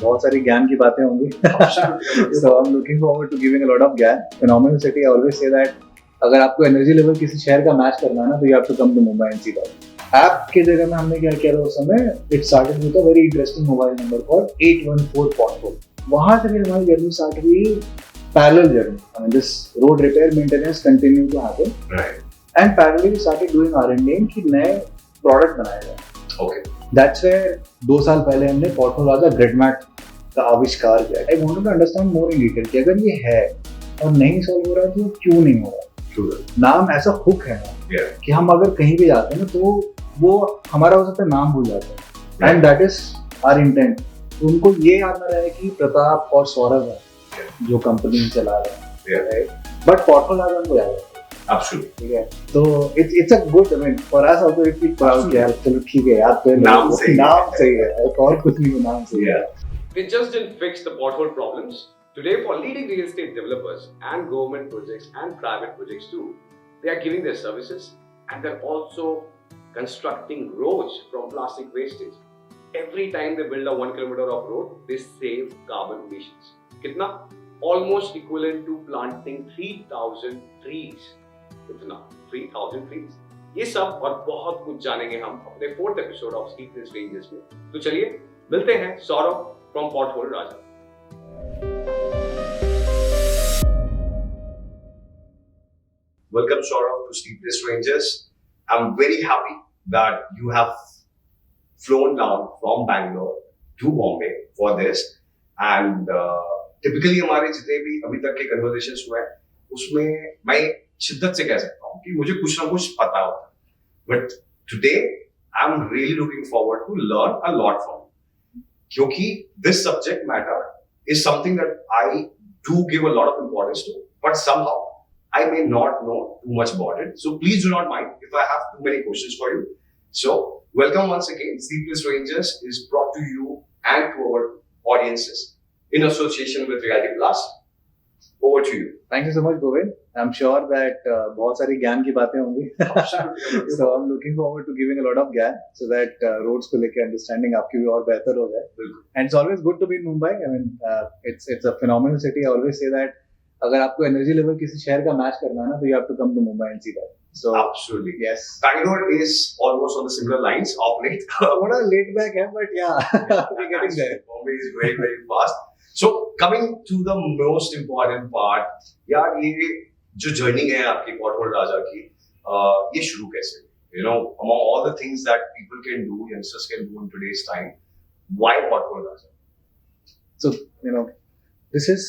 बहुत सारी ज्ञान की बातें होंगी. So I'm looking forward to giving a lot of ज्ञान. Phenomenal city. I always say that अगर आपको एनर्जी लेवल किसी शहर का मैच करना है ना, तो you have to come to Mumbai and see that. App के जगह में हमने क्या किया था उस समय, it started with a very interesting mobile number called 814 pothole. वहां से फिर हमारी जर्नी स्टार्ट हुई, parallel journey. I mean this road repair maintenance continue to happen, right, and parallelly we started doing R&D कि नए प्रोडक्ट बनाए जाए. Okay, that's where 2 साल पहले हमने पोथोल राजा ग्रिडमैट का आविष्कार किया. I wanted to understand more in detail कि अगर ये है और नहीं सॉल्व हो रहा है तो क्यों नहीं हो रहा. नाम ऐसा हुक है ना कि हम अगर कहीं भी जाते हैं ना तो वो हमारा हो सकता है नाम भूल जाता है, and that is our intent. उनको ये याद ना रहे कि प्रताप और सौरभ है जो कंपनी चला रहे हैं, बट पोथोल राजा उनको याद है. Absolutely. ठीक है, तो it's a good, I mean, for us also we feel proud कि यार चलो ठीक है यार, तो नाम सही है और कुछ नहीं, नाम सही है. They just didn't fix the pothole problems. Today, for leading real estate developers and government projects and private projects too, they are giving their services, and they're also constructing roads from plastic wastage. Every time they build a 1 kilometer of road, they save carbon emissions. Kitna? Almost equivalent to planting 3,000 trees. Kitna? 3,000 trees. ये सब और बहुत कुछ जानेंगे हम अपने 4th episode of Sleepless में. तो चलिए मिलते हैं Saurabh from Pothole Raja. Welcome, Sourabh, to Sleepless Rangers. I'm very happy that you have flown down from Bangalore to Bombay for this. And typically, हमारे जितने भी अभी तक के conversations हुए हैं, उसमें मैं शिद्दत से कह सकता हूँ कि मुझे कुछ ना कुछ पता होता है. But today, I'm really looking forward to learn a lot from you. क्योंकि this subject matter is something that I do give a lot of importance to, but somehow I may not know too much about it. So please do not mind if I have too many questions for you. So welcome once again. Sleepless Rangers is brought to you and to our audiences in association with Realty Plus. Over to you. Thank you so much, Govind. I'm sure that बहुत सारी ज्ञान की बातें होंगी. So I'm looking forward to giving a lot of ज्ञान so that roads को लेके understanding आपकी भी और बेहतर हो जाए. And it's always good to be in Mumbai. I mean, it's a phenomenal city. I always say that अगर आपको एनर्जी लेवल किसी शहर का मैच करना है ना, तो you have to come to Mumbai and see that. So absolutely, yes. Bangalore is almost on the similar lines of late. थोड़ा late back है, but yeah, we're getting there. Bombay is very very fast. So coming to the most important part, यार ये जो journey है आपकी pothole राजा की, ये शुरू कैसे? You know, among all the things that people can do, youngsters can do in today's time, why Pothole Raja? So you know, this is,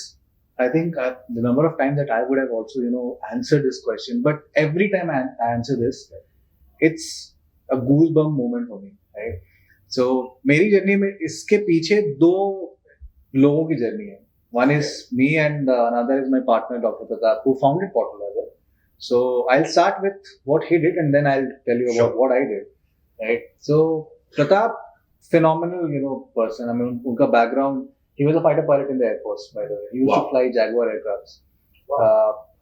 I think the number of times that I would have also, you know, answered this question, but every time I answer this, it's a goosebump moment for me, right? So, मेरी journey में इसके पीछे 2 लोगों की journey है. One is me and another is my partner, Dr. Pratap, who founded Pothole Raja. So, I'll start with what he did and then I'll tell you about what I did, right? So, Pratap, phenomenal, you know, person. I mean, उनका background. He was a fighter pilot in the Air Force, by the way. He used to fly Jaguar aircrafts.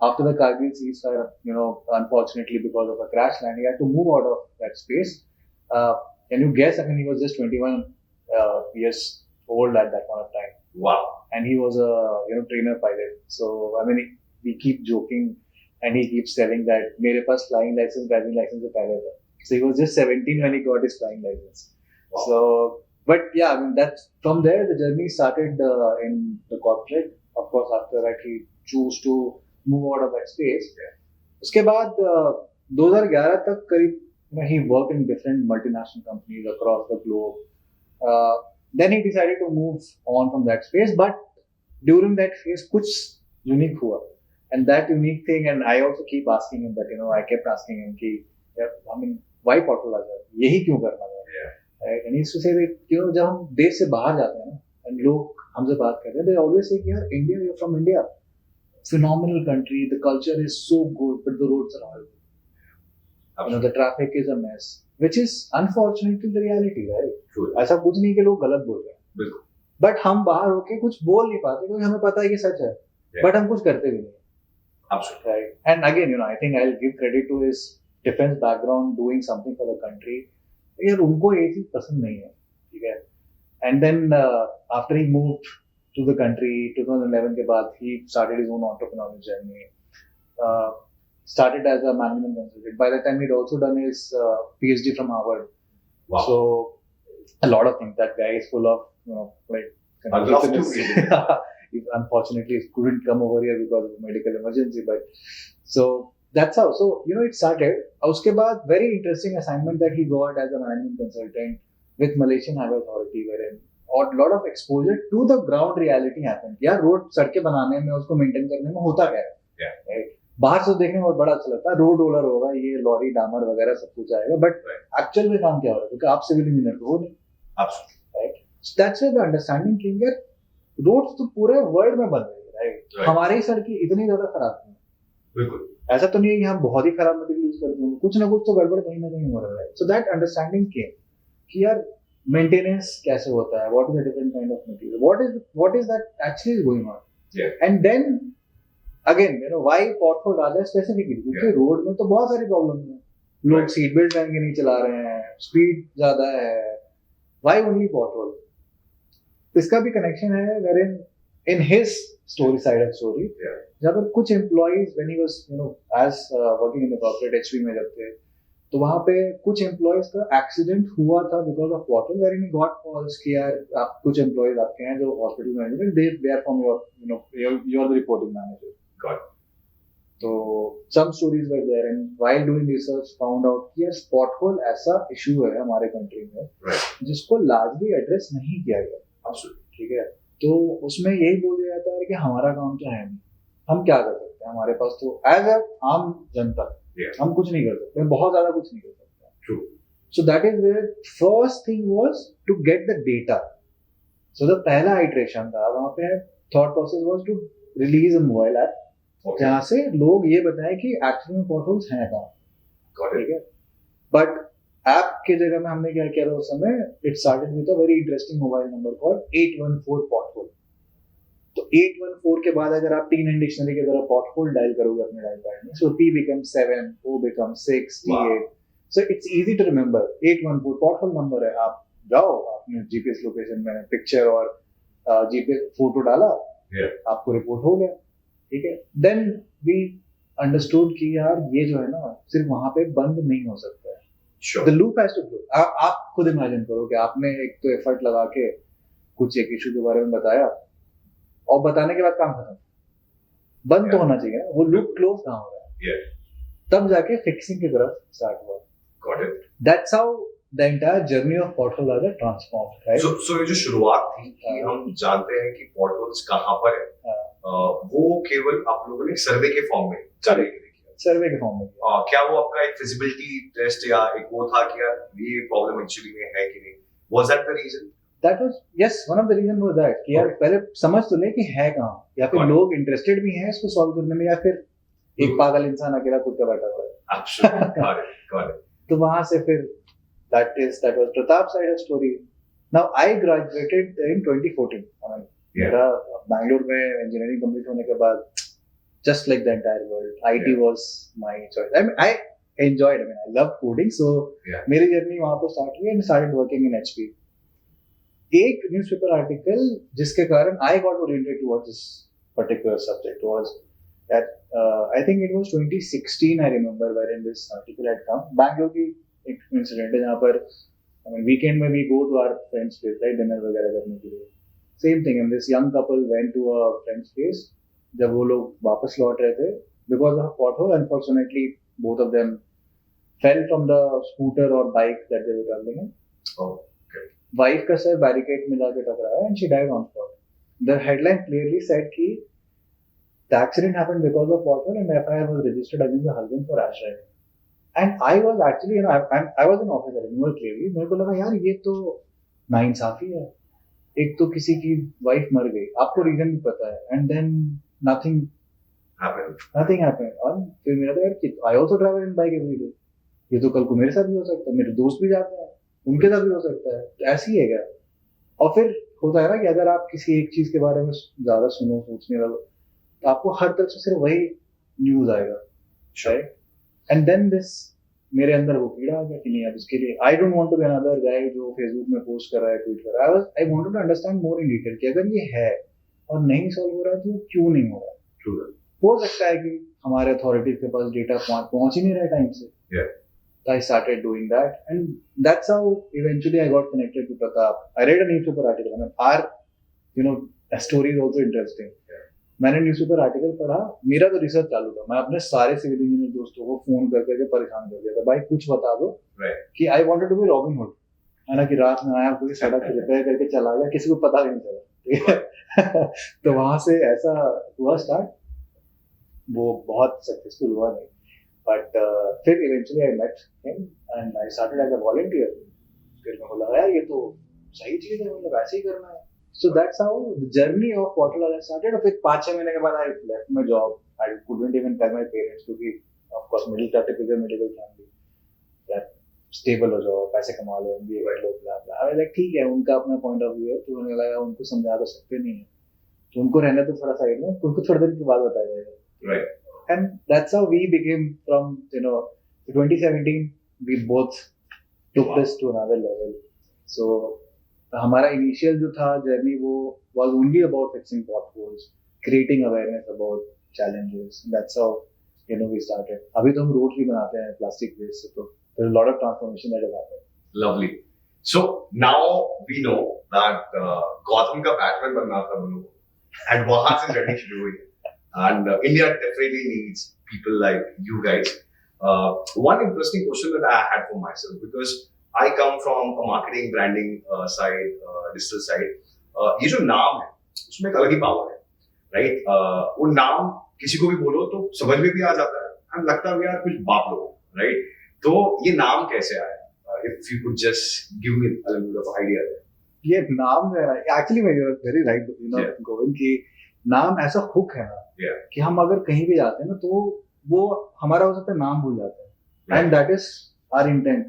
After the Kargil ceasefire, you know, unfortunately because of a crash land, he had to move out of that space. Can you guess? I mean, he was just 21 years old at that point of time. Wow! And he was a trainer pilot. So I mean, we keep joking, and he keeps telling that मेरे पास flying license, driving license है पहले था. So he was just 17 when he got his flying license. Wow. So. But yeah, I mean, that's from there the journey started in the corporate. Of course, after that he chose to move out of that space. उसके बाद 2011 तक करीब, you know, he worked in different multinational companies across the globe. Then he decided to move on from that space. But during that phase, कुछ unique हुआ. And that unique thing, and I also keep asking him that, you know, I kept asking him कि, I mean, why Pothole Raja? यही क्यों करना है? Right? And he used to say that, you know, जब हम देश से बाहर जाते हैं ना, and लोग हमसे बात करते हैं, they always say कि यार India, you're from India, phenomenal country, the culture is so good, but the roads are horrible. You know, the traffic is a mess, which is unfortunately the reality, right? True. ऐसा कुछ नहीं कि लोग गलत बोल रहे हैं. बिल्कुल. But हम बाहर होके कुछ बोल नहीं पाते क्योंकि हमें पता है कि सच है, but हम कुछ करते भी नहीं. Absolutely. Right? And again, you know, I think I'll give credit to his defense background, doing something for the country. यार उनको ये चीज पसंद नहीं है, ठीक है, And then after he moved to the country 2011 के बाद he started his own entrepreneurial journey. Started as a management consultant. By the time he'd also done his PhD from Harvard. Wow. So a lot of things. That guy is full of like. I'd love to. Unfortunately, he couldn't come over here because of a medical emergency. But so that's how. So it started. उसके बाद very interesting assignment that he got as a management consultant with Malaysian Highway Authority, wherein और lot of exposure to the ground reality happened. यार road सड़कें बनाने में उसको maintain करने में होता क्या है? Right? बाहर से देखने में बहुत बड़ा अच्छा लगता है, रोड रोलर होगा, ये लॉरी डामर वगैरह सब कुछ आएगा, बट एक्चुअल में काम क्या हो रहा है? क्योंकि आप सिविल इंजीनियर तो हो नहीं, right? So that's where the understanding came that roads तो पूरे वर्ल्ड में बन रही है, राइट? हमारी ही सड़कें इतनी ज्यादा खराब हैं, बिल्कुल ऐसा तो नहीं है कि हम बहुत ही खराब मटेरियल यूज करते हैं, कुछ ना कुछ तो गड़बड़ कहीं ना कहीं हो रहा है. सो दैट अंडरस्टैंडिंग केम कि यार मेंटेनेंस कैसे होता है, what is the different kind of material, what is that actually is going on, and then again why pothole Raja specifically, क्योंकि रोड में तो बहुत सारी प्रॉब्लम्स हैं, लोग सीट बेल्ट पहन के नहीं चला रहे हैं, स्पीड ज्यादा है, व्हाई ओनली पॉथहोल? इसका भी कनेक्शन है where in his story side of story, जहाँ पर कुछ employees when he was as working in the corporate HP में जब थे, तो वहाँ पे कुछ एम्प्लॉइज का एक्सीडेंट हुआ था because of pothole, where he got calls कि यार आप कुछ एम्प्लॉइज आपके हैं जो hospital management they are from your you are the reporting manager. तो some stories were there, and while doing research found out कि यार pothole ऐसा issue है हमारे कंट्री में, जिसको largely address नहीं किया गया, ठीक है? तो उसमें यही बोल दिया जाता है कि हमारा काम तो है नहीं, हम क्या कर सकते हैं, हमारे पास तो एज अ आम जनता हम कुछ नहीं कर सकते, बहुत ज्यादा कुछ नहीं कर सकते. So that is where first thing was to get the data. So the पहला iteration था वहाँ पे thought process was to release a mobile app जहाँ से लोग ये बताएं कि एक्चुअली में पॉटहोल्स हैं कहाँ, ठीक है? बट ऐप के जगह में हमने क्या किया था उस समय, it started with a very interesting mobile number called 814 pothole. तो 814 के बाद अगर आप टीन एंड डिक्शनरी की तरह पॉटहोल डायल करोगे अपने डायल पैड में, so P becomes 7, O becomes 6, T8, so it's easy to remember. 814 pothole number है, आप जाओ, आपने जीपीएस लोकेशन में पिक्चर और जीपीएस फोटो डाला, आपको रिपोर्ट हो गया, ठीक है? देन वी अंडरस्टूड कि यार ये जो है ना सिर्फ वहां पे बंद नहीं हो सकता है, the loop has to grow. आप खुद इमेजिन करो कि आपने एक तो एफर्ट लगा के कुछ एक इशू के बारे में बताया और बताने के बाद काम खत्म, बंद तो होना चाहिए, वो लूप क्लोज कहाँ हो रहा है, तब जाके फिक्सिंग की तरफ स्टार्ट हुआ. Got it. That's how the entire journey of Pothole Raja transformed, right? So ये जो शुरुआत थी कि हम जानते हैं कि potholes कहाँ पर है, वो केवल आप लोगों ने सर्वे के फॉर्म में जाने के लिए किया. सर्वे के फॉर्म में क्या वो आपका एक फिजिबिलिटी टेस्ट या एक वो था कि यार ये प्रॉब्लम एक्चुअली में है कि नहीं? Was that the reason? That was, yes, one of the reason was that कि यार पहले समझ तो ले कि है कहाँ, या फिर लोग इंटरेस्टेड भी हैं इसको सॉल्व करने में, या फिर एक पागल इंसान अकेला खुद का बैठा हुआ है. Absolutely, got it. तो वहां से फिर that was Pratap's side of story. Now I graduated in 2014. I mean, मेरा बैंगलोर में इंजीनियरिंग कंप्लीट होने के बाद, just like the entire world, IT was my choice. I mean, I enjoyed. I mean, I loved coding. So मेरी journey वहाँ पे start हुई and started working in HP. एक न्यूज़पेपर आर्टिकल जिसके कारण I got oriented towards this particular subject was that I think it was 2016. I remember wherein this article had come. Bangalore की एक incident है जहाँ पर वीकेंड में we go to our friends place, right, dinner वगैरह करने के लिए. Same thing, and this young couple went to a friends place. जब वो लोग वापस लौट रहे थे, because of pothole unfortunately both of them fell from the scooter और bike that they were travelling in. Wife का सर बैरिकेड में जाके टकराया and she died on spot. The headline clearly said कि the accident happened because of pothole and FIR was registered against the husband for rash driving. And I was actually, I was an officer, remember clearly. मेरे को लगा यार ये तो नाइंसाफी है, एक तो किसी की वाइफ मर गई, आपको रीजन भी पता है, and then nothing happened. और फिर मेरा तो यार I also travel in bike every day. ये तो कल को मेरे साथ भी हो सकता है, मेरे दोस्त भी जाते हैं, उनके साथ भी हो सकता है, तो ऐसे ही है क्या? और फिर होता है ना कि अगर आप किसी एक चीज के बारे में ज्यादा सुनो, सोचने लगो, तो आपको हर तरफ से सिर्फ वही न्यूज आएगा, right? And then this मेरे अंदर वो कीड़ा आ गया कि नहीं अब इसके लिए I don't want to be another guy जो फेसबुक में पोस्ट कर रहा है, ट्वीट कर रहा है। I wanted to understand more in detail कि अगर ये है और नहीं सॉल्व हो रहा है तो क्यों नहीं हो रहा है। हो सकता है कि हमारे अथॉरिटीज के पास डेटा पहुंच ही नहीं रहा टाइम से। So I started doing that, and that's how eventually I got connected to Pratap. I read a newspaper article. I mean, our story is also interesting. मैंने न्यूज़पेपर आर्टिकल पढ़ा, मेरा तो research चालू था। मैं अपने सारे सिविल इंजीनियर दोस्तों को फोन कर करके परेशान कर दिया था, भाई कुछ बता दो कि I wanted to be Robin Hood, है ना, कि रात में आया कोई सड़क पे रिपेयर करके चला गया, किसी को पता भी नहीं चला, ठीक है। तो वहां से ऐसा हुआ स्टार्ट, वो बहुत सक्सेसफुल हुआ नहीं, बट फिर eventually I met him and I started as a volunteer. फिर मेरे को लगा यार ये तो सही चीज है, मतलब ऐसे ही करना है। So that's how the journey of Potholeraja Raja started. और फिर 5-6 महीने के बाद I left my job. I couldn't even tell my parents क्योंकि of course middle class typical medical family, यार stable हो जाओ, पैसे कमा लो, MBA कर लो, blah blah. I was like ठीक है, उनका अपना point of view है, तो उन्हें लगा उनको समझा तो सकते नहीं है, तो उनको रहने तो थोड़ा साइड में, उनको थोड़ी देर के बाद बताया जाएगा। Right. And that's how we became from 2017 we both took this to another level. So हमारा इनिशियल जो था जर्नी वो was only about fixing potholes, creating awareness about challenges. That's how we started. अभी तो हम रोड भी बनाते हैं प्लास्टिक वेस्ट से, तो there's a lot of transformation that has happened. Lovely. So now we know that Gotham का Batman बनना था हम लोगों को, and वहाँ से जर्नी शुरू हुई, and India definitely needs people like you guys. One interesting question that I had for myself, because I come from a marketing, branding side, digital side. ये जो नाम है, उसमें एक अलग ही पावर है, right? वो नाम किसी को भी बोलो तो समझ में भी आ जाता है, and लगता है यार कुछ बाप लोग, right? तो ये नाम कैसे आया? If you could just give me a little bit of idea there. ये नाम actually you're very right, Govind, कि नाम ऐसा हुक है ना कि हम अगर कहीं भी जाते हैं ना तो वो हमारा हो सकता है नाम भूल जाते हैं, and that is our intent.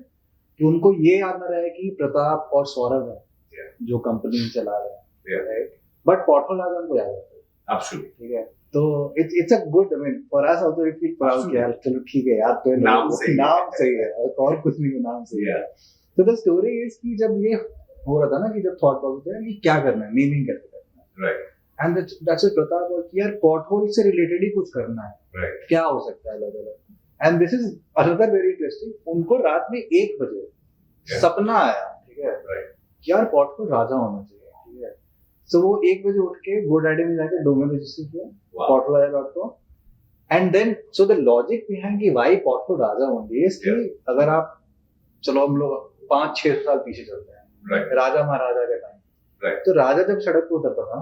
कि उनको ये याद ना रहे कि प्रताप और सौरभ है जो कंपनी चला रहे हैं, राइट? बट पोथोल राजा उनको याद आता है। Absolutely. ठीक है, तो it's a good, I mean for us also we feel proud कि यार चलो ठीक है यार, तो नाम सही है और कुछ नहीं, नाम सही है। तो द स्टोरी इज कि जब ये हो रहा था ना, कि जब थॉट प्रोसेस है कि क्या करना है, नेमिंग कैसे करना है, right? And that's what Pratap और कि यार पोथोल से रिलेटेड ही कुछ करना है, राइट? क्या हो सकता है अलग अलग। And this is another very interesting, उनको रात में 1 बजे सपना आया, ठीक है, कि यार पोथोल राजा होना चाहिए, ठीक है। सो वो 1 बजे उठ के GoDaddy में जाके डोमेन रजिस्टर किया, potholeraja.com, and then so the logic behind कि why pothole Raja only is कि अगर आप, चलो हम लोग 5-6 साल पीछे चलते हैं, राजा महाराजा के टाइम, तो राजा जब सड़क पे उतरता था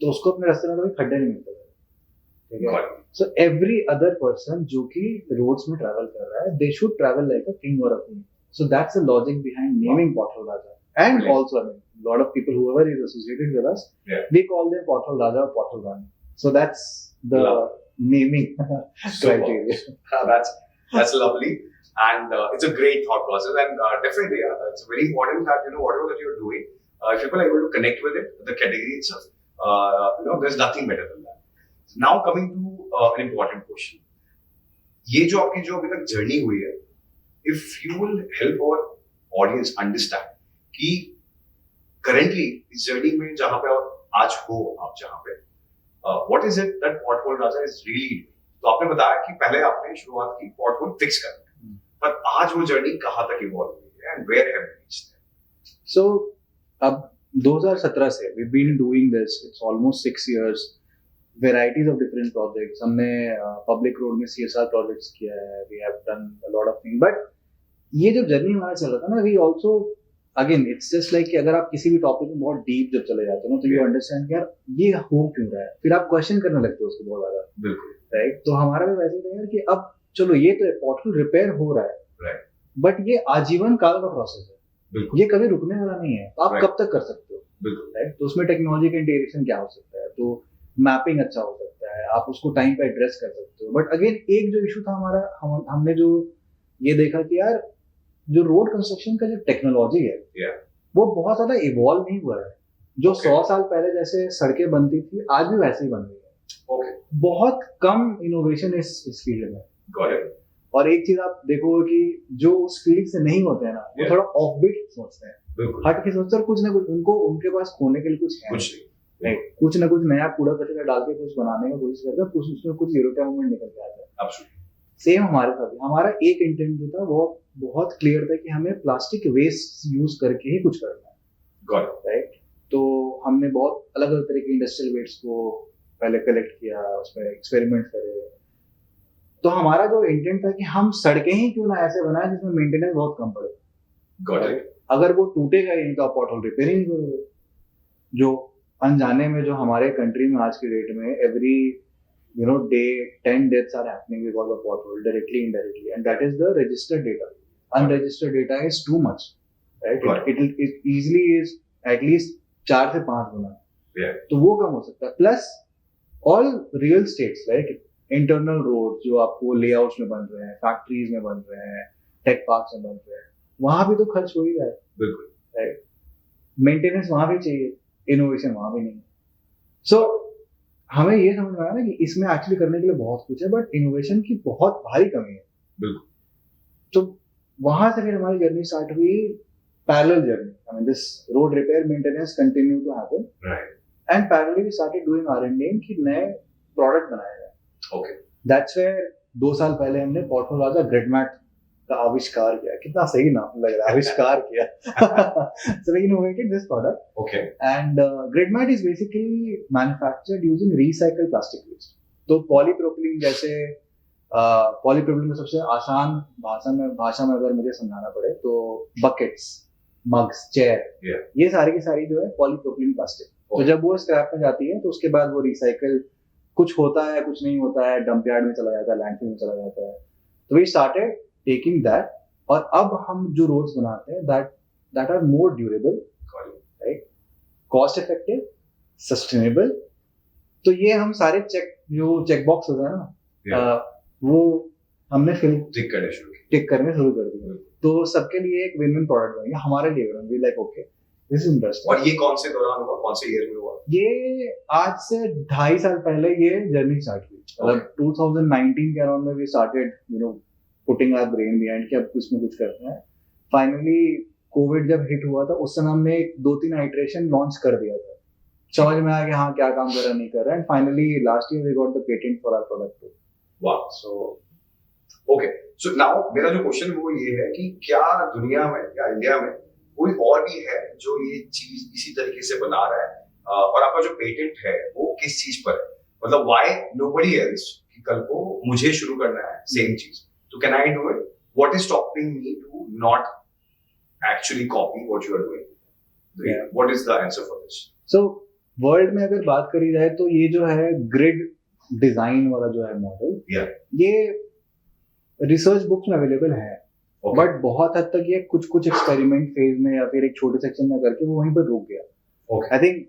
तो उसको अपने रास्ते में कभी खड्डे नहीं मिलते थे, ठीक है। सो एवरी अदर पर्सन जो कि रोड्स में ट्रैवल कर रहा है, they should travel like a king और a queen. So that's the logic behind naming pothole Raja. And also, I mean, a lot of people, whoever is associated with us, we call them Pothole Raja or Pothole Rani. So that's the naming criteria. That's lovely, and it's a great thought process, and definitely, it's very important that whatever that you're doing, if people are able to connect with it, the category itself, there's nothing better than that. Now coming to an important question, ये जो आपकी जो अभी तक journey हुई है, if you will help our audience understand कि currently इस जर्नी में जहां पे आज हो आप, जहां पे what is it that pothole Raja is really doing. तो आपने बताया कि पहले आपने शुरुआत की पोथोल फिक्स करने, पर आज वो जर्नी कहां तक इवॉल्व हुई है and where have we reached? So अब 2017 से we been doing this, it's almost 6 years, varieties of different projects. हमने पब्लिक रोड में CSR प्रोजेक्ट्स किया है, we have done a lot of thing. But ये जो जर्नी हमारा चल रहा था ना, we also again it's just like कि अगर आप किसी भी टॉपिक में बहुत डीप जब चले जाते हो ना, तो यू अंडरस्टैंड कि यार ये हो क्यों रहा है, फिर आप क्वेश्चन करने लगते हो उसको बहुत ज्यादा, बिल्कुल, राइट? तो हमारा भी वैसे ही था यार कि अब चलो ये तो पोथोल रिपेयर हो रहा है, राइट, बट ये आजीवन काल का प्रोसेस है, बिल्कुल, ये कभी रुकने वाला नहीं है, तो आप कब तक कर सकते हो, बिल्कुल, राइट? तो उसमें टेक्नोलॉजी का इंटीग्रेशन क्या हो सकता है, तो मैपिंग अच्छा हो सकता है, आप उसको टाइम पे एड्रेस कर सकते हो। बट अगेन एक जो इशू था हमारा, हमने जो ये देखा कि यार जो रोड कंस्ट्रक्शन का जो टेक्नोलॉजी है, वो बहुत ज्यादा इवॉल्व नहीं हुआ है। जो 100 साल पहले जैसे सड़कें बनती थी, आज भी वैसे ही बन रही है। बहुत कम इनोवेशन इस फील्ड में। Got it. और एक चीज आप देखोगे कि जो उस फील्ड से नहीं होते हैं ना, वो Yeah. थोड़ा ऑफ बीट सोचते हैं, बिल्कुल हट के सोचते हैं, और कुछ ना कुछ उनको उनके पास खोने के लिए कुछ है कुछ नहीं, कुछ ना कुछ नया कूड़ा कचरा डाल के कुछ बनाने की कोशिश करते हैं, कुछ उसमें कुछ यूरोपियन मूवमेंट निकल के आता है। एब्सोल्युटली सेम हमारे साथ भी। हमारा एक इंटेंट जो था वो बहुत क्लियर था कि हमें प्लास्टिक वेस्ट यूज करके ही कुछ करना है, गॉट इट राइट। तो हमने बहुत अलग अलग तरह के इंडस्ट्रियल वेस्ट को पहले कलेक्ट किया, उसमें एक्सपेरिमेंट करे। तो हमारा जो इंटेंट था कि हम सड़कें ही क्यों ना ऐसे बनाए जिसमें मेंटेनेंस बहुत कम पड़े, गॉट इट अगर वो टूटेगा ही तो आप पॉटहोल रिपेयरिंग करोगे। जो अनजाने में जो हमारे कंट्री में आज की डेट में every day 10 deaths are happening because of pothole, directly indirectly, and that is the registered data. Unregistered data is too much, right? Right. It easily is at least 4 से 5 गुना। Yeah. तो वो कम हो सकता है। Plus all real states like internal road जो आपको layouts में बन रहे हैं, फैक्ट्रीज में बन रहे हैं, टेक पार्क्स में बन रहे हैं, वहां भी तो खर्च हो ही रहा है, बिल्कुल राइट। मेंटेनेंस वहां भी चाहिए, इनोवेशन वहां भी नहीं। सो हमें ये समझ में आया ना कि इसमें एक्चुअली करने के लिए बहुत कुछ है, बट इनोवेशन की बहुत भारी कमी है। बिल्कुल तो वहां से फिर हमारी जर्नी स्टार्ट हुई, parallel journey. I mean this road repair maintenance continue to happen, right and parallelly we started doing R&D कि नए प्रोडक्ट बनाए जाए। ओके दैट्स वेयर 2 साल पहले हमने पोथोल राजा ग्रिडमैट का आविष्कार किया। कितना सही नाम लग रहा है, आविष्कार किया। So we innovated this product, okay and Gridmat is basically manufactured using recycled plastic waste. तो पॉलीप्रोपिलीन जैसे पॉलीप्रोपिलीन में सबसे आसान भाषा में अगर मुझे समझाना पड़े तो बकेट्स, मग्स, चेयर, Yeah. ये सारी की सारी जो है पॉलीप्रोपिलीन प्लास्टिक। तो जब वो स्क्रैप में जाती है तो उसके बाद वो रिसाइकल कुछ होता है, कुछ नहीं होता है, डंप यार्ड में चला जाता है, लैंडफिल में चला जाता है। तो वी स्टार्टेड टेकिंग दैट, और अब हम जो रोड्स बनाते हैं that are more durable, right, cost effective, sustainable. तो ये हम सारे चेक बॉक्स होता है ना, वो हमने फिल टिक करने शुरू टिक करने शुरू कर दिए। तो सबके लिए एक विन विन प्रोडक्ट बन गया, हमारे लिए बन गया, like okay this is interesting. और ये कौन से दौरान हुआ, कौन से ईयर में हुआ? ये आज से 2.5 साल पहले ये जर्नी स्टार्ट हुई। मतलब 2019 के अराउंड में we started putting our brain behind कि अब इसमें कुछ करते हैं। फाइनली कोविड जब हिट हुआ था उस समय हमने 2-3 आइटरेशन लॉन्च कर दिया था, समझ में आया कि हाँ क्या काम कर रहा नहीं कर रहा, and finally last year we got the patent for our product. वाह, सो ओके, सो नाउ मेरा जो क्वेश्चन वो ये है कि क्या दुनिया में या इंडिया में कोई और भी है जो ये चीज इसी तरीके से बना रहा है, और आपका जो पेटेंट है वो किस चीज पर है? मतलब व्हाई नोबडी एल्स कि कल को मुझे शुरू करना है सेम चीज, तो can I do it? What is stopping me to not actually copy what you are doing? What is the answer for this? So world में अगर बात करी जाए तो ये जो है ग्रिड डिजाइन वाला जो है मॉडल, ये रिसर्च बुक्स में अवेलेबल है, बट बहुत हद तक ये कुछ एक्सपेरिमेंट फेज में या फिर एक छोटे सेक्शन में करके वो वहीं पर रुक गया। I think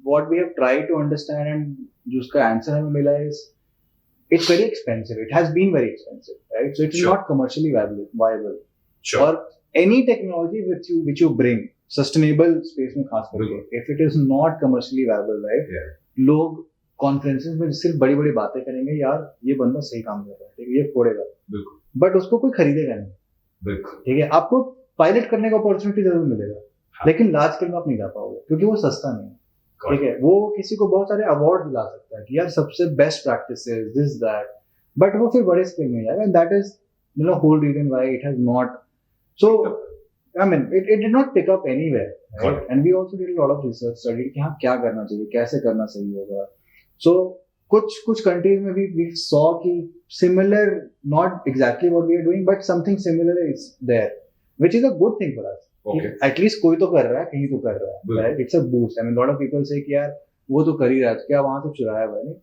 what we have tried to understand and जो उसका आंसर हमें मिला है, it's very expensive. It has been very expensive, right? So it is not commercially viable. Sure. Or any technology which you bring sustainable space में खास करके, if it is not commercially viable, right? Yeah. लोग conferences में सिर्फ बड़ी बड़ी बातें करेंगे, यार ये बंदा सही काम कर रहा है, ठीक है, ये फोड़ेगा, बिल्कुल, बट उसको कोई खरीदेगा नहीं, बिल्कुल, ठीक है। आपको पायलट करने का अपॉर्चुनिटी जरूर मिलेगा, लेकिन लार्ज स्केल में आप नहीं ला पाओगे क्योंकि वो सस्ता नहीं है, ठीक है। वो किसी को बहुत सारे अवार्ड दिला सकता है कि यार सबसे best practices this that, but वो फिर बड़े स्केल में जाएगा, and that is whole reason why it has not, so I mean it did not pick up anywhere, right. And we also did a lot of research study कि हाँ क्या करना चाहिए, कैसे करना सही होगा। सो कुछ कंट्रीज में वी सॉ कि similar, not exactly what we are doing, but something similar is there, which is a good thing for us. At least कोई तो कर रहा है, कहीं तो कर रहा है, right. It's a boost. I mean lot of people से कि यार वो तो कर ही रहा है, क्या वहां से चुराया हुआ है?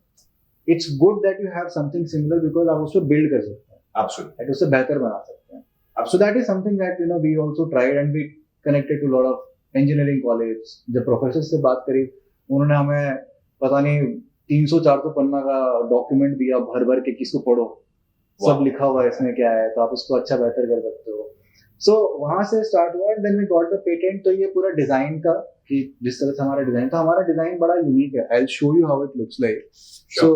It's good that you have something similar, because आप उसको बिल्ड कर सकते हैं, एब्सोल्युटली, उससे बेहतर बना सकते हैं। So that is something that we also tried, and we connected to lot of engineering college. जब प्रोफेसर से बात करी, उन्होंने हमें पता नहीं 300-400 पन्ना का डॉक्यूमेंट दिया, भर भर के किसको पढ़ो, सब लिखा हुआ है इसमें क्या है, तो आप इसको अच्छा बेहतर कर सकते हो। सो वहां से स्टार्ट हुआ, and then we got the patent. तो ये पूरा डिजाइन का, कि जिस तरह से हमारा डिजाइन था, हमारा डिजाइन बड़ा यूनिक है। I will show you how it looks like. So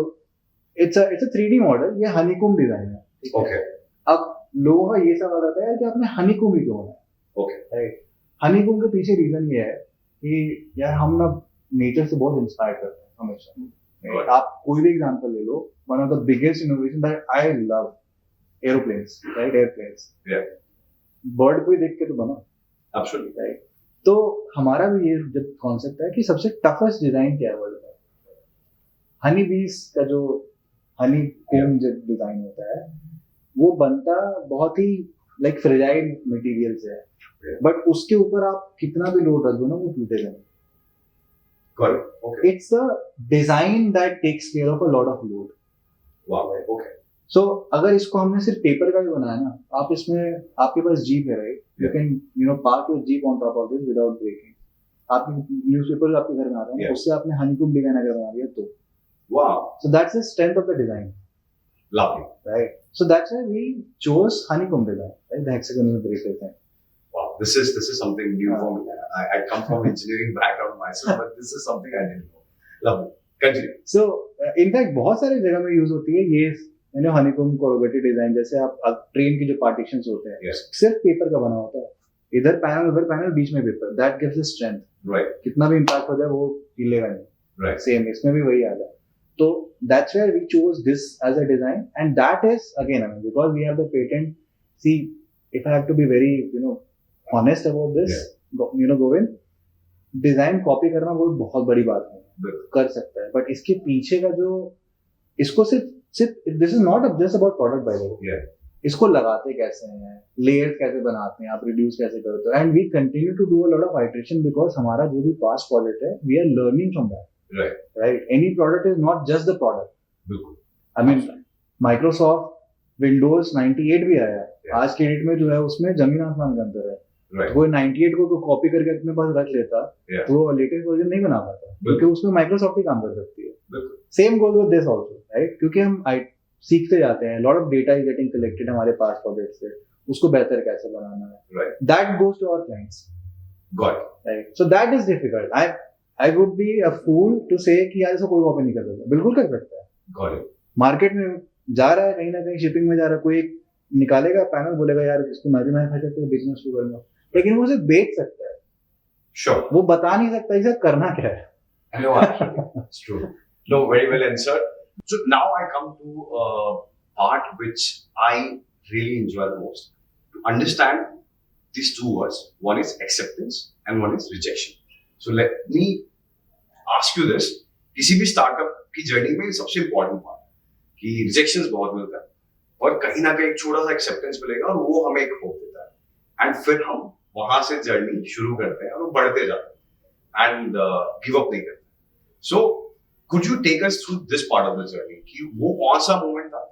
it's a 3D model, ये हनीकॉम्ब डिजाइन है, ओके। अब लोगों का ये सवाल आता है कि आपने हनीकॉम्ब ही क्यों बनाया? Okay. राइट, हनीकॉम्ब के पीछे रीजन ये है कि यार हम ना नेचर से बहुत इंस्पायर करते हैं हमेशा। Right? आप कोई भी एग्जांपल ले लो, one of the biggest innovation that I love, aeroplanes, right, airplanes. Yeah. Bird को ही देख के तो बना, Absolutely. राइट। तो हमारा भी ये जब कॉन्सेप्ट है कि सबसे टफेस्ट डिजाइन क्या है वर्ल्ड में, हनी बीज का जो हनी कोम जब डिजाइन होता है वो बनता बहुत ही लाइक फ्रेजाइल मटेरियल से है, बट उसके ऊपर आप कितना भी लोड रख दो ना वो टूटेगा नहीं। Got it. Okay. It's a design that takes care of a lot of load. Wow. Okay. So अगर इसको हमने सिर्फ पेपर का भी बनाया ना, आप इसमें आपके पास जीप है, right, you can park your jeep on top of this without breaking. आपके न्यूज़पेपर आपके घर में आ रहे हैं, उससे आपने हनीकॉम्ब डिजाइन अगर बना दिया तो Wow. so that's the strength of the design. Lovely. Right. So that's why we chose honeycomb design, right? The hexagonal brick design. Wow. This is something new for me. I come from engineering background myself, but this is something I didn't know. Lovely. Continue. So in fact बहुत सारे जगह में use होती है ये honeycomb corrugated design. जैसे आप train की जो पार्टीशंस होते हैं, Yes. सिर्फ पेपर का बना होता है, इधर पैनल बीच में paper, that gives the strength. Right. कितना भी इम्पैक्ट हो जाए वो हिलेगा नहीं। Right. सेम इसमें भी वही आ जाए। तो that's where we chose this as a design, and that is again, I mean, because we have the patent. See, if I have to be very honest about this, Govind, design copy करना कोई बहुत बड़ी बात नहीं, कर सकता है, but इसके पीछे का जो इसको सिर्फ this is not just about product by the way, इसको लगाते कैसे हैं, लेयर्स कैसे बनाते हैं, आप रिड्यूस कैसे करते हो, and we continue to do a lot of iteration because हमारा जो भी पास्ट प्रोजेक्ट है we are learning from that. Right. Any product is not just the product. बिल्कुल. I mean, Microsoft Windows 98 भी आया है, आज के डेट में जो है उसमें जमीन आसमान का अंतर है। Right. कोई 98 को कॉपी करके अपने पास रख लेता तो वो लेटेस्ट वर्जन नहीं बना पाता, क्योंकि उसमें माइक्रोसॉफ्ट ही काम कर सकती है। Same goes with this also, right, क्योंकि हम सीखते जाते हैं, lot of data is getting collected हमारे पास प्रोजेक्ट से, उसको बेहतर कैसे बनाना है, that goes to our clients. Got it. Right, so that is difficult. I would be a fool to say कि यार इसको कोई कॉपी नहीं कर सकता, बिल्कुल कर सकता है। Got it. मार्केट में जा रहा है, कहीं ना कहीं शिपिंग में जा रहा है, कोई एक निकालेगा पैनल, बोलेगा यार इसको मैन्युफैक्चर बिजनेस शुरू करना, लेकिन वो उसे बेच सकता है। Sure. वो बता नहीं सकता इसे करना क्या है। No, actually, it's true. No, very well answered. So now I come to a part which I really enjoy the most. To understand these two words, one is acceptance and one is rejection. So let me ask you this, किसी भी startup की journey में सबसे important part कि rejections बहुत मिलता है और कहीं ना कहीं एक छोटा सा एक्सेप्टेंस मिलेगा और वो हमें एक होप देता है, एंड फिर हम वहां से जर्नी शुरू करते हैं और वो बढ़ते जाते हैं एंड गिव अप नहीं करते। So could you take us through this part of the journey कि वो कौन सा मोमेंट था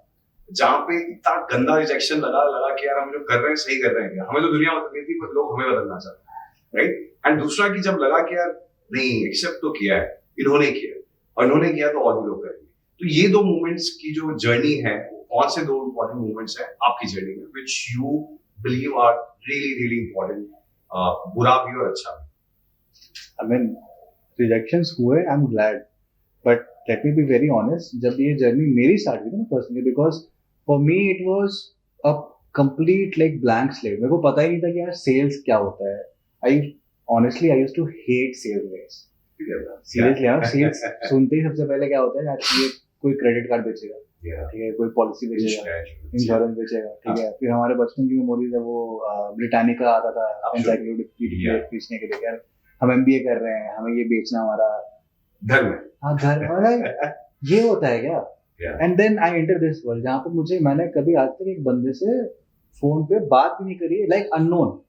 जहाँ पे इतना गंदा रिजेक्शन लगा कि यार हम जो कर रहे हैं सही कर रहे हैं क्या, हमें तो दुनिया बदलनी थी पर लोग हमें बदलना चाहते हैं, राइट? एंड दूसरा कि जब लगा कि यार नहीं एक्सेप्ट तो किया है, इन्होंने किया और इन्होंने किया तो और भी लोग करेंगे। तो ये दो मोमेंट्स की जो जर्नी है, कौन से दो इंपॉर्टेंट मोमेंट्स हैं आपकी जर्नी में which you believe are really really important, बुरा भी और अच्छा भी? I mean, rejections हुए, I'm glad, but let me be very honest, जब ये जर्नी मेरी स्टार्ट हुई थी ना personally, because for me it was a complete like blank slate, मेरे को पता ही नहीं था कि यार सेल्स क्या होता है। Honestly, I used to hate sales guys. Seriously, यार सेल्स सुनते ही सबसे पहले क्या होता है यार, ये कोई क्रेडिट कार्ड बेचेगा, ठीक है, कोई पॉलिसी बेचेगा, इंश्योरेंस बेचेगा, ठीक है। फिर हमारे बचपन की मेमोरीज है, वो ब्रिटानिका आता था एनसाइक्लोपीडिया बेचने के लिए, यार हम एमबीए कर रहे हैं, हमें ये बेचना हमारा घर में, हाँ घर में ये होता है क्या। And then I enter this world जहाँ पे मैंने कभी आज तक एक बंदे से फोन पे बात भी नहीं करी, लाइक अननोन,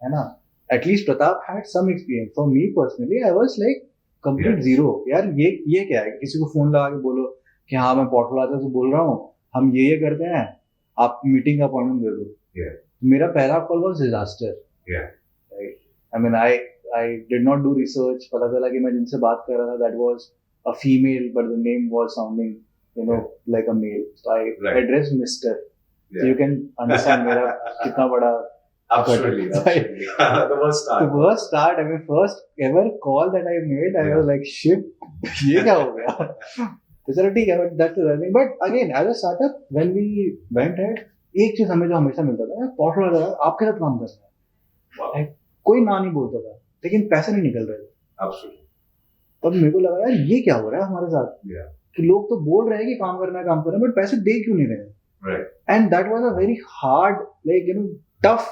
है ना। At least Pratap had some experience. For me personally, I was like complete zero. यार ये क्या है, किसी को फोन लगा के बोलो कि हाँ मैं पोर्थोल राजा से बोल रहा हूँ, हम ये करते हैं, आप मीटिंग का अपॉइंटमेंट दे दो। मेरा पहला call was disaster. Right? I mean, I did not do research. पता चला कि मैं जिनसे बात कर रहा था that was a female, but the name was sounding like a male. So I addressed Mr. So you can understand मेरा कितना बड़ा Absolutely. The worst start. The worst start. I mean, first ever call that I made, I was like, shit, ये क्या हो गया? तो चलो ठीक है, but that's the learning. But again, as a startup, when we went ahead, एक चीज हमें जो हमेशा मिलता था, पोर्टल राजा आपके साथ काम कर रहा Wow. है, कोई ना नहीं बोलता था, लेकिन पैसे नहीं निकल रहे थे। Absolutely. तब मेरे को लगा यार ये क्या हो रहा है हमारे साथ, Yeah. कि लोग तो बोल रहे हैं कि काम करना है बट पैसे दे क्यों नहीं रहे। Right. And that was a very hard, like you know, tough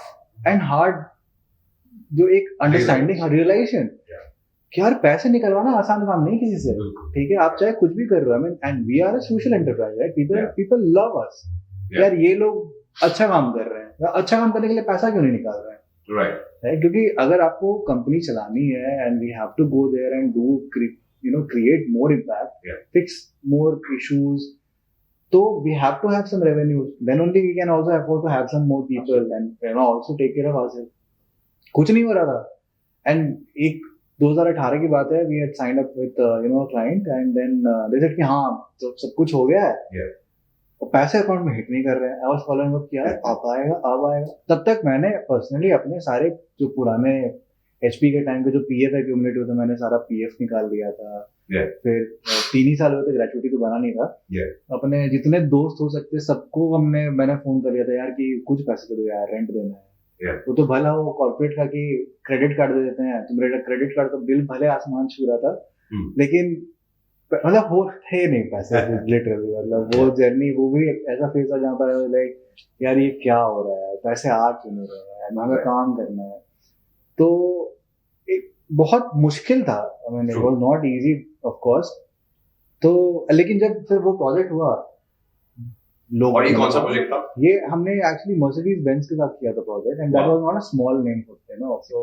and hard जो एक अंडरस्टैंडिंग, रियलाइजेशन Yeah. कि यार पैसे निकलवाना आसान काम नहीं किसी से, बिल्कुल. ठीक है, आप चाहे कुछ भी कर रहे हो, I mean, and we are a social enterprise, right, Yeah. People love us, Yeah. यार ये लोग अच्छा काम कर रहे हैं, या अच्छा काम करने के लिए पैसा क्यों नहीं निकाल रहे हैं, Right. राइट, क्योंकि अगर आपको कंपनी चलानी है and we have to go there and do create more impact, Yeah. Fix more issues, तो we have to have some revenues, then only we can also afford to have some more people and also take care of ourselves. कुछ नहीं हो रहा था, and एक 2018 की बात है, we had signed up with a client and then they said कि हाँ तो सब कुछ हो गया है, Yeah. और पैसे अकाउंट में हिट नहीं कर रहे हैं। I was following up किया, अब आएगा। तब तक मैंने पर्सनली अपने सारे जो पुराने HP के टाइम के जो PF एक्यूमुलेटिव थे, मैंने सारा PF निकाल लिया था। Yeah. फिर 3 ही साल हुए थे, ग्रेचुइटी तो बना नहीं था। Yeah. अपने जितने दोस्त हो सकते सबको मैंने फोन कर लिया था यार कि कुछ पैसे दो यार, रेंट देना है। Yeah. वो तो भला वो कॉर्पोरेट का कि क्रेडिट कार्ड दे देते हैं, तो मेरा क्रेडिट कार्ड का बिल भले आसमान छू रहा था, लेकिन मतलब वो थे नहीं पैसे लिटरली, मतलब वो जर्नी, वो भी एक ऐसा फेज था जहाँ पर लाइक यार ये क्या हो रहा है, पैसे आ क्यों नहीं रहे हैं, हमें काम करना है। तो एक बहुत मुश्किल था, आई mean it was not easy of course. तो लेकिन जब फिर वो प्रोजेक्ट हुआ, लोग, और ये कौन सा प्रोजेक्ट था? ये हमने एक्चुअली मर्सिडीज बेंज के साथ किया था project, and that was not a small name for no, so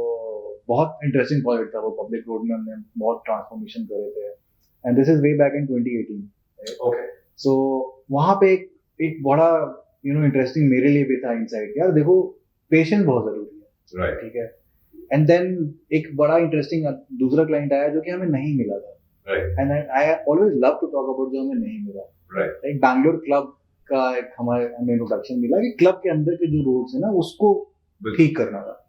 बहुत इंटरेस्टिंग प्रोजेक्ट था वो। पब्लिक रोड में हमने बहुत ट्रांसफॉर्मेशन करे थे, and this is way back in 2018। Okay. So वहां पे एक बड़ा इंटरेस्टिंग मेरे लिए भी था इंसाइट, यार देखो पेशेंस बहुत जरूरी है, राइट. ठीक है। एंड देन एक बड़ा इंटरेस्टिंग दूसरा क्लाइंट आया जो कि हमें नहीं मिला था, right. And I always love to talk about जो हमें नहीं मिला। राइट. एक बैंगलोर क्लब का एक हमें इंट्रोडक्शन मिला कि क्लब के अंदर के जो रोड्स है ना उसको ठीक करना था,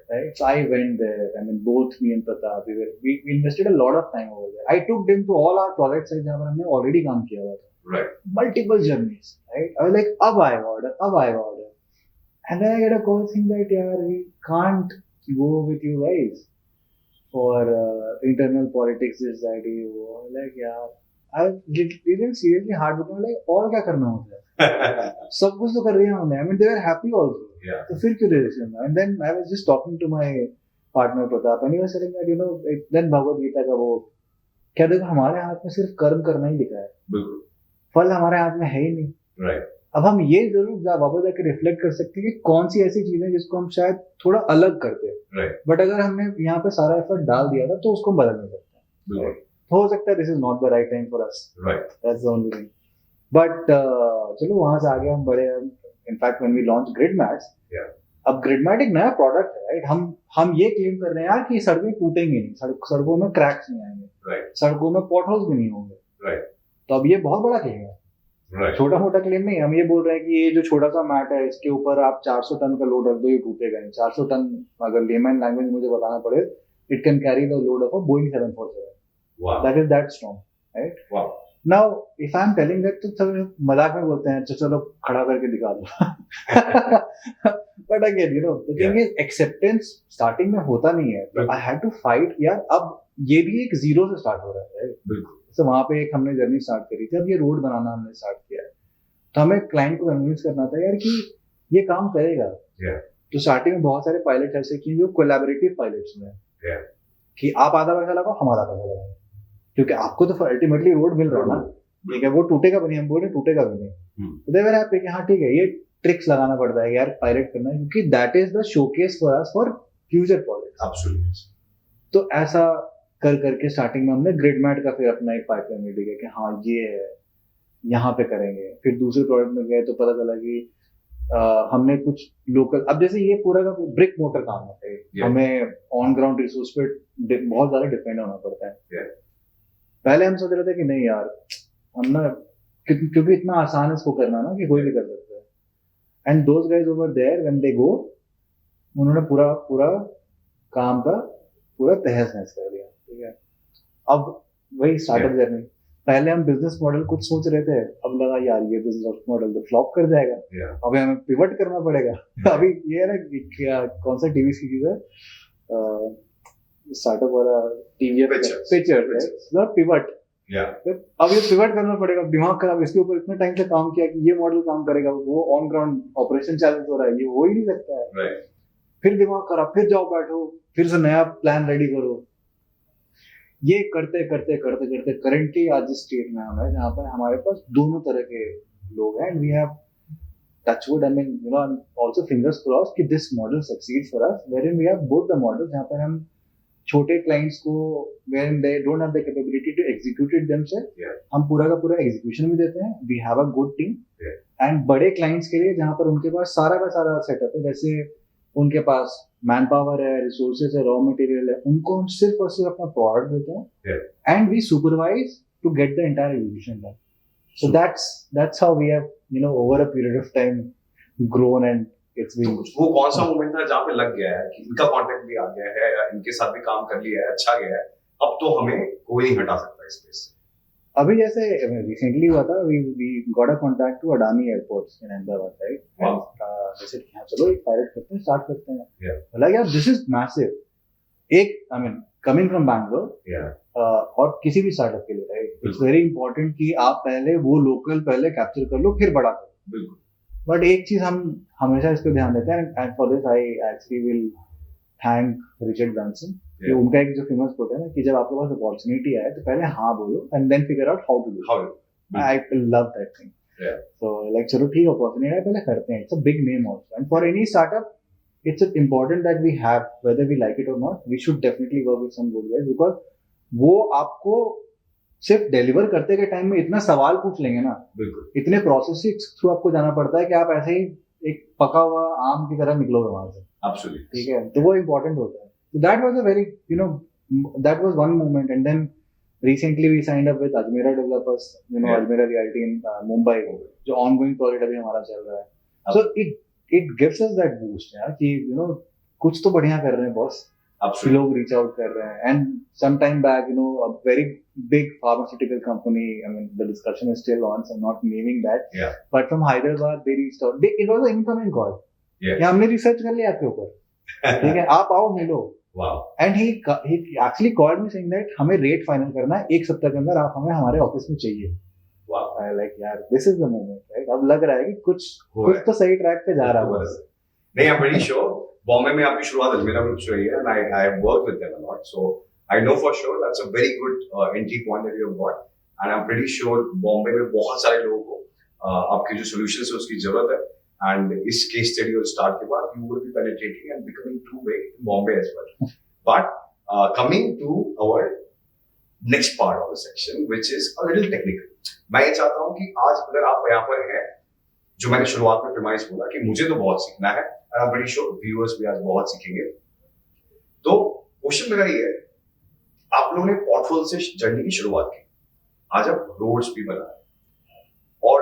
right? So I went there. I mean, both me and Pratap, we invested a lot of time over there. I took them to all our project sites जहाँ पर हमने already काम किया हुआ था, right? Multiple journeys, right? I was like, अब आएगा order, and then I get a call saying that यार we can't go with you guys for internal politics, this that you like यार, I didn't seriously hard with them, like और क्या करना होता है, सब कुछ तो कर रही है हमने, I mean they were happy also. Yeah. तो फिर क्यों relation? And then I was just talking to my partner Pratap, and he was saying that then Bhagavad Gita का वो क्या, देखो हमारे हाथ में सिर्फ कर्म करना ही लिखा है, बिल्कुल, फल हमारे हाथ में है ही नहीं, राइट. अब हम ये जरूर वापस जाकर रिफ्लेक्ट कर सकते हैं कि कौन सी ऐसी चीज है जिसको हम शायद थोड़ा अलग करते हैं, राइट. बट अगर हमने यहाँ पे सारा एफर्ट डाल दिया था तो उसको हम बदल नहीं सकते, बिल्कुल, हो सकता है this is not the right time for us, right. That's the only thing. But चलो वहां से आगे हम बढ़े, इनफैक्ट व्हेन वी लॉन्च ग्रिडमैट्स, अब ग्रिडमैट एक नया प्रोडक्ट है, राइट, हम ये क्लेम कर रहे हैं यार कि सड़कें टूटेंगी नहीं, सड़कों में क्रैक्स नहीं आएंगे, राइट. सड़कों में पॉटहोल्स भी नहीं होंगे, राइट. तो अब ये बहुत बड़ा क्लेम है, राइट. छोटा मोटा क्लेम नहीं। हम ये बोल रहे हैं कि ये जो छोटा सा मैट है इसके ऊपर आप 400 टन का लोड रख दो, ये टूटेगा नहीं। 400 टन अगर लेमन लैंग्वेज मुझे बताना पड़े, it can carry the load of a Boeing 747, wow, that is that strong, right. Wow, now if I am telling that तो सब मजाक में बोलते हैं चलो खड़ा करके दिखा दो, but again the thing is acceptance starting में होता नहीं है, तो आई हैड टू फाइट यार। अब ये भी एक जीरो से स्टार्ट हो रहा है, बिल्कुल। तो वहां पे एक हमने जर्नी स्टार्ट करी थी, अब ये रोड बनाना हमने स्टार्ट किया है, तो हमें क्लाइंट को कन्विंस करना था यार कि ये काम करेगा। तो स्टार्टिंग में बहुत सारे पायलट ऐसे किए जो कोलैबोरेटिव पायलट्स में, कि आप आधा पैसा लगाओ, हम आधा पैसा लगाओ, क्योंकि आपको तो अल्टीमेटली रोड मिल रहा है ना, ठीक है, वो टूटेगा भी नहीं, हम बोल रहे टूटेगा भी नहीं, तो दे वर हैप्पी कि हाँ ठीक है, ये ट्रिक्स लगाना पड़ता है यार, पायलट करना है, क्योंकि that is the showcase for us for future projects. Absolutely. तो ऐसा कर करके स्टार्टिंग में हमने ग्रिडमैट का फिर अपना एक पाइपलाइन मिल गया कि हाँ ये है, यहाँ पे करेंगे। फिर दूसरे प्रोडक्ट में गए तो पता चला कि हमने कुछ लोकल, अब जैसे ये पूरा का ब्रिक मोटर काम होता है, हमें ऑन ग्राउंड रिसोर्स पे बहुत ज्यादा डिपेंड होना पड़ता है। पहले हम सोच रहे थे कि नहीं यार, हम ना, क्योंकि इतना आसान है इसको करना ना कि कोई भी कर सकता है। And those guys over there when they go, उन्होंने पूरा काम का पूरा तहस नहस कर दिया, ठीक है। अब वही स्टार्टअप जर्नी, पहले हम बिजनेस मॉडल कुछ सोच रहे थे, अब लगा यार ये बिजनेस मॉडल तो फ्लॉप कर जाएगा, अभी हमें पिवट करना पड़ेगा। अभी ये है ना क्या, कौन सा टीवी सीरीज है स्टार्टअप वाला, टीवी पिक्चर पिवट, अब ये पिवट करना पड़ेगा, दिमाग खराब, इसके ऊपर इतना टाइम से काम किया कि ये मॉडल काम करेगा, वो ऑन ग्राउंड ऑपरेशन चैलेंज हो रहा है, ये हो ही नहीं सकता है। फिर दिमाग खराब, फिर जाओ बैठो, फिर से नया प्लान रेडी करो। ये करते करते करते करते करंटली आज इस स्टेट में हम है जहाँ पर हमारे पास दोनों तरह के लोग हैं, we have touchwood, I mean, you know, I'm also fingers crossed कि this model succeeds for us, wherein we have both the models, जहाँ पर हम छोटे clients को wherein they don't have the capability to execute it themselves, हम पूरा का पूरा execution भी देते हैं, we have a good team, and बड़े clients के लिए जहाँ पर उनके पास सारा का सारा setup है, जैसे उनके पास मैन पावर है, रिसोर्सेज है, रॉ मटेरियल है, उनको हम सिर्फ और सिर्फ अपना प्रोडक्ट देते हैं, and we supervise to get the entire execution done. So that's how we have, you know, over a period of time grown, and it's been. वो कौन सा मोमेंट था जहाँ पे लग गया है कि इनका कांटेक्ट भी आ गया है या इनके साथ भी काम कर लिया है, अच्छा गया है, अब तो हमें कोई नहीं हटा सकता इस स्पेस से? अभी जैसे रिसेंटली हुआ था, we got a contact to Adani Airports in Ahmedabad, right? And जैसे कि हाँ चलो एक पायलट करते हैं, स्टार्ट करते हैं, बोला यार this is massive, एक I mean coming from Bangalore, और किसी भी स्टार्टअप के लिए, राइट, इट्स वेरी इंपॉर्टेंट कि आप पहले वो लोकल पहले कैप्चर कर लो, फिर बड़ा करो। बिल्कुल। बट एक चीज हम हमेशा इस पे ध्यान देते हैं, and for this I actually will thank Richard Branson, कि उनका एक जो फेमस कोट है ना कि जब आपके पास अपॉर्चुनिटी आए तो पहले हाँ बोलो and then figure out how to do. I love that thing. So like चलो ठीक है, अपॉर्चुनिटी है, पहले करते हैं। It's a big name also, and for any startup it's important that we have, whether we like it or not, we should definitely work with some good guys, because वो आपको सिर्फ डिलीवर करते के time में इतना सवाल पूछ लेंगे ना, बिल्कुल, इतने प्रोसेस थ्रू आपको जाना पड़ता है कि आप ऐसे ही एक पका हुआ आम की तरह निकलोगे वहां से। Absolutely. ठीक है, तो वो इम्पोर्टेंट होता है। So that was a very, you know, that was one moment, and then recently we signed up with Ajmera developers, you know, Ajmera Realty in Mumbai, जो ongoing project अभी हमारा चल रहा है। So it gives us that boost, यार, कि you know कुछ तो बढ़िया कर रहे हैं बॉस, लोग रीच आउट कर रहे हैं। And some time back, you know, a very big pharmaceutical company, I mean the discussion is still on, so I'm not naming that, but from Hyderabad they reached out, it was an incoming call, हमने research कर लिया आपके ऊपर, ठीक है, आप आओ मिलो। And he actually called me saying that हमें रेट फाइनल करना है, एक सप्ताह के अंदर आप हमें हमारे ऑफिस में चाहिए। Like यार, this is the moment, right? अब लग रहा है कि कुछ तो सही ट्रैक पे जा रहा है। नहीं, I'm pretty sure बॉम्बे में आपकी शुरुआत अजमेरा ग्रुप से हुई है, and I have worked with them a lot, so I know for sure that's a very good entry point that you have got, and I'm pretty sure Bombay में बहुत सारे लोगों को आपके जो solutions है उसकी जरूरत है, and इस case study और start के बाद you will be penetrating and becoming too big in Bombay as well. But coming to our next part of the section, which is a little technical. मैं ये चाहता हूँ कि आज अगर आप यहाँ पर हैं, जो मैंने शुरुआत में प्रीमाइस बोला कि मुझे तो बहुत सीखना है, and I'm pretty sure viewers भी आज बहुत सीखेंगे। तो क्वेश्चन मेरा ये है, आप लोगों ने पॉटहोल से जर्नी की शुरुआत की, आज आप रोड्स भी बना रहे, और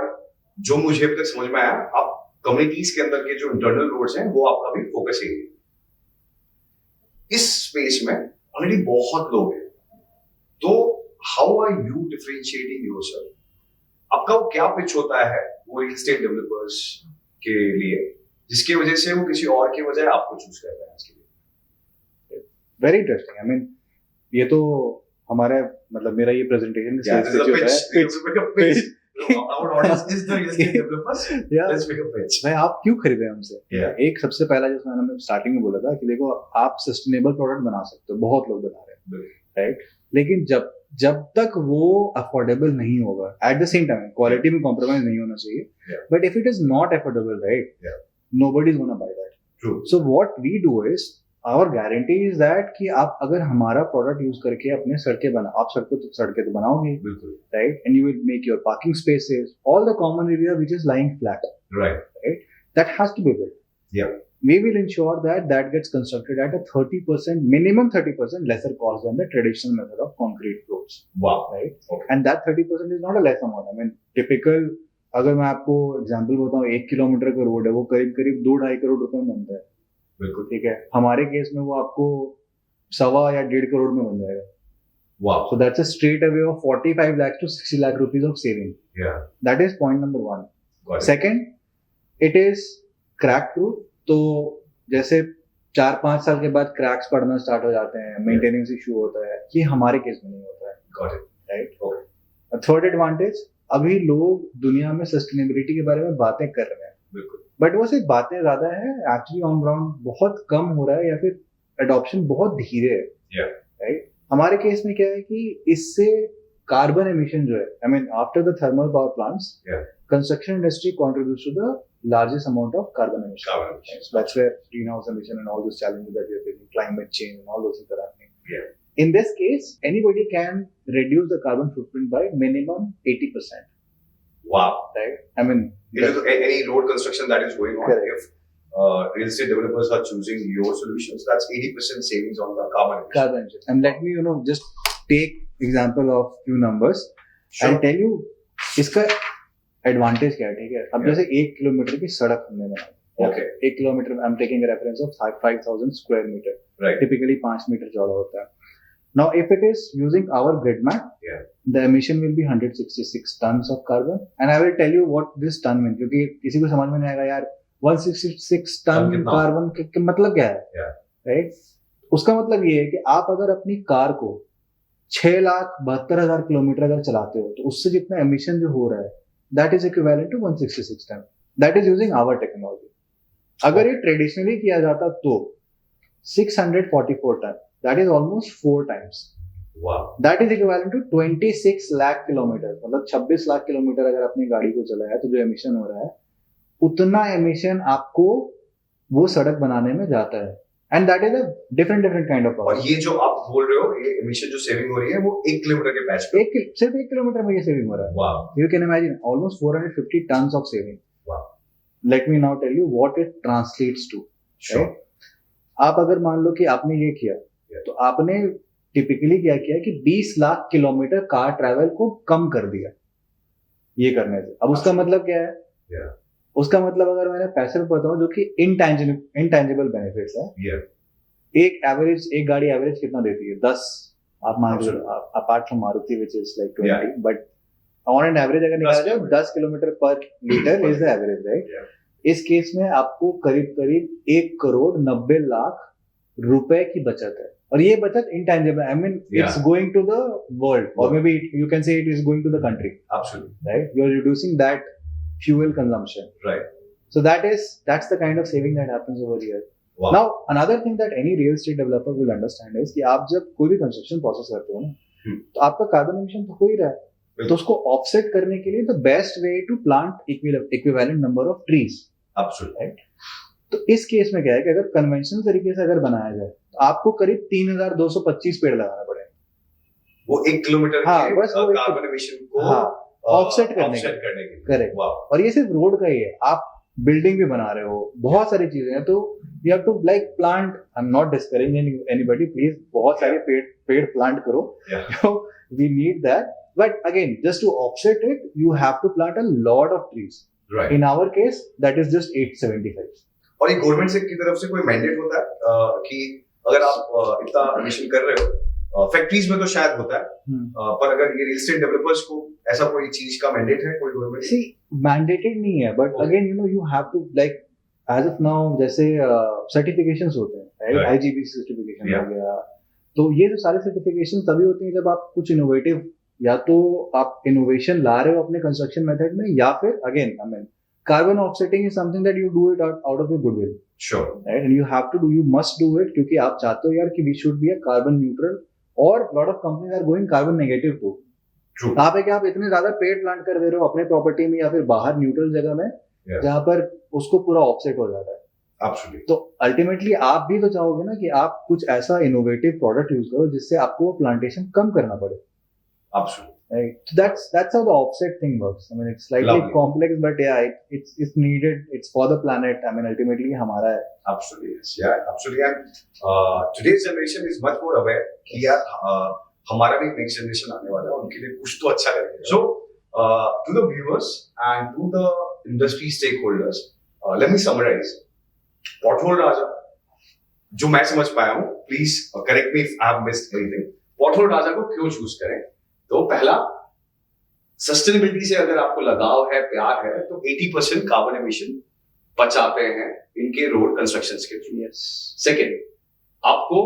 जो मुझे अभी तक समझ में आया, आप कम्युनिटीज के अंदर के जो इंटरनल रोड्स हैं वो आपका भी फोकस एरिया। इस स्पेस में ऑलरेडी बहुत लोग हैं, तो how are you differentiating yourself? आपका वो क्या पिच होता है वो रियल एस्टेट डेवलपर्स के लिए, जिसकी वजह से वो किसी और के बजाय आपको चूज कर रहे हैं आज के लिए? Very interesting. आई मीन ये तो हमारे मतलब मेरा ये प्रेजेंटेशन का होता है, our audience is the real estate developers. Let's make a pitch. भाई आप क्यों खरीदे हमसे? एक सबसे पहला जैसे मैंने स्टार्टिंग में बोला था कि देखो आप सस्टेनेबल प्रोडक्ट बना सकते हो, बहुत लोग बना रहे हैं, राइट, लेकिन जब तक वो अफोर्डेबल नहीं होगा, at the same time quality में कॉम्प्रोमाइज नहीं होना चाहिए, but if it is not affordable, right, nobody is gonna buy that. So what we do is, our guarantee is that कि आप अगर हमारा प्रोडक्ट यूज करके अपने सड़कें आप सड़कें तो बनाओगे, right, and you will make your parking spaces, all the common area which is lying flat, right, that has to be built. We will ensure that gets constructed at a 30%, minimum 30% lesser cost than the traditional method of concrete floors. Wow. Right? Okay. And that 30% is not a less amount. I mean, typical, अगर मैं आपको example बताऊं, 1 kilometre का road है, वो करीब 2-2.5 करोड़ रुपए में बनता है। बिल्कुल ठीक है। हमारे केस में वो आपको 1.25 या 1.5 करोड़ में बन जाएगा। Wow. So that's a straight away of 45 lakh to 60 lakh rupees of saving. Yeah. That is point number one. Got it. Second, it is crack proof. तो जैसे 4-5 साल के बाद क्रैक्स पड़ना स्टार्ट हो जाते हैं, मेंटेनेंस इशू होता है, ये हमारे केस में नहीं होता है. Got it. Right. Okay. Third advantage, अभी लोग दुनिया में सस्टेनेबिलिटी के बारे में बातें कर रहे हैं, बिल्कुल. बट वो सिर्फ बातें ज्यादा है, एक्चुअली ऑन ग्राउंड बहुत कम हो रहा है या फिर एडॉप्शन बहुत धीरे है. Yeah. राइट. हमारे केस में क्या है कि इससे कार्बन एमिशन जो है, I mean after the thermal power plants, construction industry contributes to the largest amount of carbon emission. Carbon emission. So that's where greenhouse emission and all those challenges that we are facing, climate change and all those things are happening. Yeah. In this case, anybody can reduce the carbon footprint by minimum 80%. Wow. Right? I mean, Any road construction that is going on, correct. if real estate developers are choosing your solutions, that's 80% savings on the carbon emission. carbon emission. And let me, just take example of few numbers Sure. and tell you इसका advantage क्या है. ठीक है, अब Yeah. जैसे 1 kilometre की सड़क हमने बनाई. Okay. 1 kilometre, I am taking reference of 5000 square metre. Right. Typically 5 metre चौड़ा होता है. Now, if it is using our Gridmat, Yeah. the emission will be 166 tons of carbon. And I will tell you what this ton means, क्योंकि किसी को समझ में नहीं आएगा यार 166 टन कितना? कार्बन के मतलब क्या है. Yeah. राइट. उसका मतलब ये है कि आप अगर अपनी कार को 6,72,000 किलोमीटर अगर चलाते हो, तो उससे जितना एमिशन जो हो रहा है, that is equivalent to 166 ton. That is using our technology. अगर ये ट्रेडिशनली किया जाता तो 644 ton, that is almost 4 times. Wow. That is equivalent to 26 lakh kilometre. मतलब 26 लाख किलोमीटर अगर अपनी गाड़ी को चलाया तो जो एमिशन हो रहा है, उतना एमिशन आपको वो सड़क बनाने में जाता है. And that is a different kind of और ये जो आप बोल रहे हो, ये एमिशन जो सेविंग हो रही है, वो 1 किलोमीटर के पैच पे. सिर्फ 1 किलोमीटर में ये सेविंग हो रहा है. Wow. You can imagine almost 450 tons of saving. Wow. Let me now tell you what it translates to. Sure. Right? आप अगर मान लो कि आपने ये किया, तो आपने टिपिकली क्या किया कि 20 लाख किलोमीटर कार ट्रैवल को कम कर दिया ये करने से. अब उसका मतलब क्या है? Yeah. उसका मतलब अगर मैंने पैसे पे बताऊं, जो कि इंटेंजिबल बेनिफिट्स है. Yeah. एक गाड़ी एवरेज कितना देती है? 10. आप मान लो, apart from Maruti which is like 20, but on an average अगर निकाला जाए 10 kilometre per litre is the average. Right. इस केस में आपको करीब 1 करोड़ 90 लाख रुपए की बचत है. और ये बचत intangible, I mean it's going to the world, और maybe you can say it is going to the country. Absolutely. Right. You are reducing that fuel consumption. Right. So that's the kind of saving that happens over here. Wow. Now another thing that any real estate developer will understand is कि आप जब कोई भी construction process करते हो ना, तो आपका कार्बन एमिशन तो हो ही रहा है. तो उसको ऑफसेट करने के लिए the best way to plant equivalent number of trees. Absolutely. Right. तो इस केस में क्या है कि अगर कन्वेंशनल तरीके से अगर बनाया जाए तो आपको करीब 3,225 पेड़ लगाना पड़ेगा. वो 1 किलोमीटर हाँ, के बस वो कार्बन एमिशन को ऑफसेट करने के लिए. करेक्ट. और ये सिर्फ रोड का ही है, आप बिल्डिंग भी बना रहे हो, बहुत सारी चीजें हैं. तो you have to like plant, I am not discouraging anybody, please बहुत सारे पेड़ प्लांट करो. We need that, but again just to offset it you have to plant a lot of trees. In our case that is just 875. और ये government से की तरफ से कोई मैंडेट होता है कि अगर आप इतना एमिशन कर रहे हो, फैक्ट्रीज में तो शायद होता है, पर अगर ये रियल एस्टेट डेवलपर्स को ऐसा कोई चीज का मैंडेट है कोई गवर्नमेंट? सी मैंडेटेड नहीं है, but again you have to like as of now जैसे सर्टिफिकेशंस होते हैं, राइट. आईजीबी सर्टिफिकेशन हो गया. तो ये जो सारे सर्टिफिकेशन तभी होते हैं जब आप कुछ इनोवेटिव, या तो आप इनोवेशन ला रहे हो अपने कंस्ट्रक्शन मेथड में, या फिर again I mean carbon offsetting is something that you do it out of your goodwill. Sure. Right. And you have to do, you must do it, क्योंकि आप चाहते हो यार कि we should be a carbon neutral. और lot of companies are going carbon negative too. आप है कि आप इतने ज्यादा पेड़ प्लांट कर दे रहे हो अपने प्रॉपर्टी में या फिर बाहर न्यूट्रल जगह में, जहां पर उसको पूरा ऑफसेट हो जाता है. Absolutely. तो अल्टीमेटली आप भी तो चाहोगे ना कि आप कुछ ऐसा इनोवेटिव प्रोडक्ट यूज करो जिससे आपको प्लांटेशन कम करना पड़े. Absolutely. Right. So that's how the offset thing works. I mean, it's slightly complex, but yeah, it's needed. It's for the planet. I mean, ultimately, हमारा है. Absolutely, yes. Yeah, absolutely. And today's generation is much more aware कि यार हमारा भी next generation आने वाला है, उनके लिए कुछ तो अच्छा करेंगे. So, to the viewers and to the industry stakeholders, let me summarize. Pothole Raja, जो मैं समझ पाया हूँ, please correct me if I have missed anything. Pothole राजा को क्यों चूज करें? तो पहला, सस्टेनेबिलिटी से अगर आपको लगाव है, प्यार है, तो 80% कार्बन एमिशन बचाते हैं इनके रोड कंस्ट्रक्शन के थ्रू। सेकेंड, आपको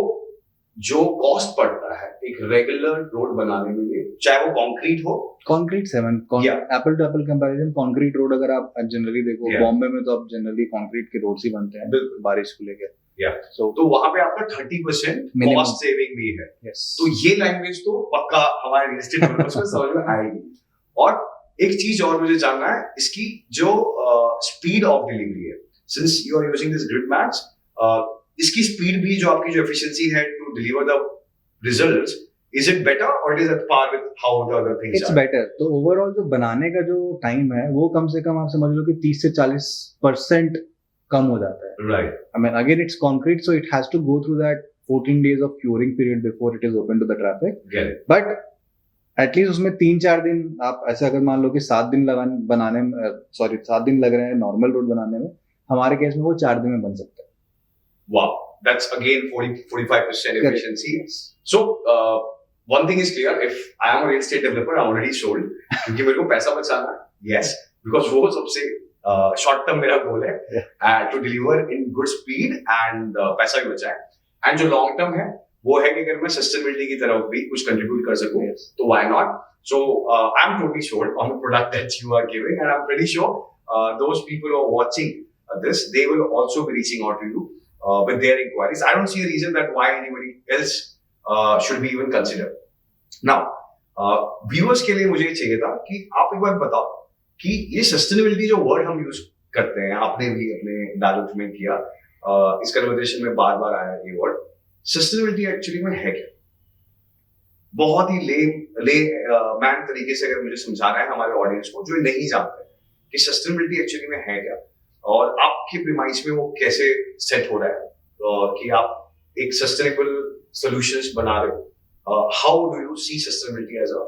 जो कॉस्ट पड़ता है एक रेगुलर रोड बनाने में, चाहे वो कंक्रीट हो, concrete seven apple to apple comparison, concrete road अगर आप जनरली देखो, बॉम्बे में तो अब जनरली कंक्रीट के रोड्स ही बनते हैं बारिश को लेकर, तो वहां पे आपका 30% कॉस्ट सेविंग भी है। तो ये लैंग्वेज तो पक्का हमारे रियल एस्टेट डेवलपर्स को समझ में आएगी। और एक चीज और मुझे जानना है, इसकी जो स्पीड ऑफ डिलीवरी है, since you are using this grid mats, इसकी स्पीड भी, जो आपकी जो एफिशिएंसी है to deliver the results, is it better और it is at par with how the other things? It's better. तो ओवरऑल जो बनाने का जो टाइम है वो कम से कम आप समझ लो कि 30 से 40% कम हो जाता है। Right. I mean, again, it's concrete, so it has to go through that 14 days of curing period before it is open to the traffic. Get it. But at least उसमें 3-4 दिन आप ऐसे अगर मान लो कि 7 दिन बनाने में 7 दिन लग रहे हैं नॉर्मल रोड बनाने में, हमारे केस में वो 4 दिन में बन सकता है। Wow, that's again 40-45% efficiency. So one thing is clear, if I am a real estate developer, I'm already sold, क्योंकि मेरे को पैसा बचाना है, yes, because वो सबसे शॉर्ट टर्म मेरा गोल है, to deliver in good speed and पैसा भी बचाए। एंड जो लॉन्ग टर्म है वो है कि अगर मैं सस्टेनेबिलिटी की तरफ भी कुछ कंट्रीब्यूट कर सकूं, तो why not? So I am totally sure on the product that you are giving, and I am pretty sure those people who are watching this, they will also be reaching out to you with their inquiries. I don't see a reason that why anybody else should be even considered. Now, viewers के लिए मुझे चाहिए था कि आप एक बात बताओ कि ये सस्टेनेबिलिटी जो वर्ड हम यूज करते हैं, आपने भी अपने डायलॉग्स में किया, इस कन्वर्सेशन में बार बार आया ये वर्ड, सस्टेनेबिलिटी एक्चुअली में है क्या? बहुत ही मैन तरीके से अगर मुझे समझाना है हमारे ऑडियंस को जो नहीं जानते कि सस्टेनेबिलिटी एक्चुअली में है क्या, और आपकी प्रीमाइस में वो कैसे सेट हो रहा है कि आप एक सस्टेनेबल सॉल्यूशंस बना रहे हो। How do you see sustainability as a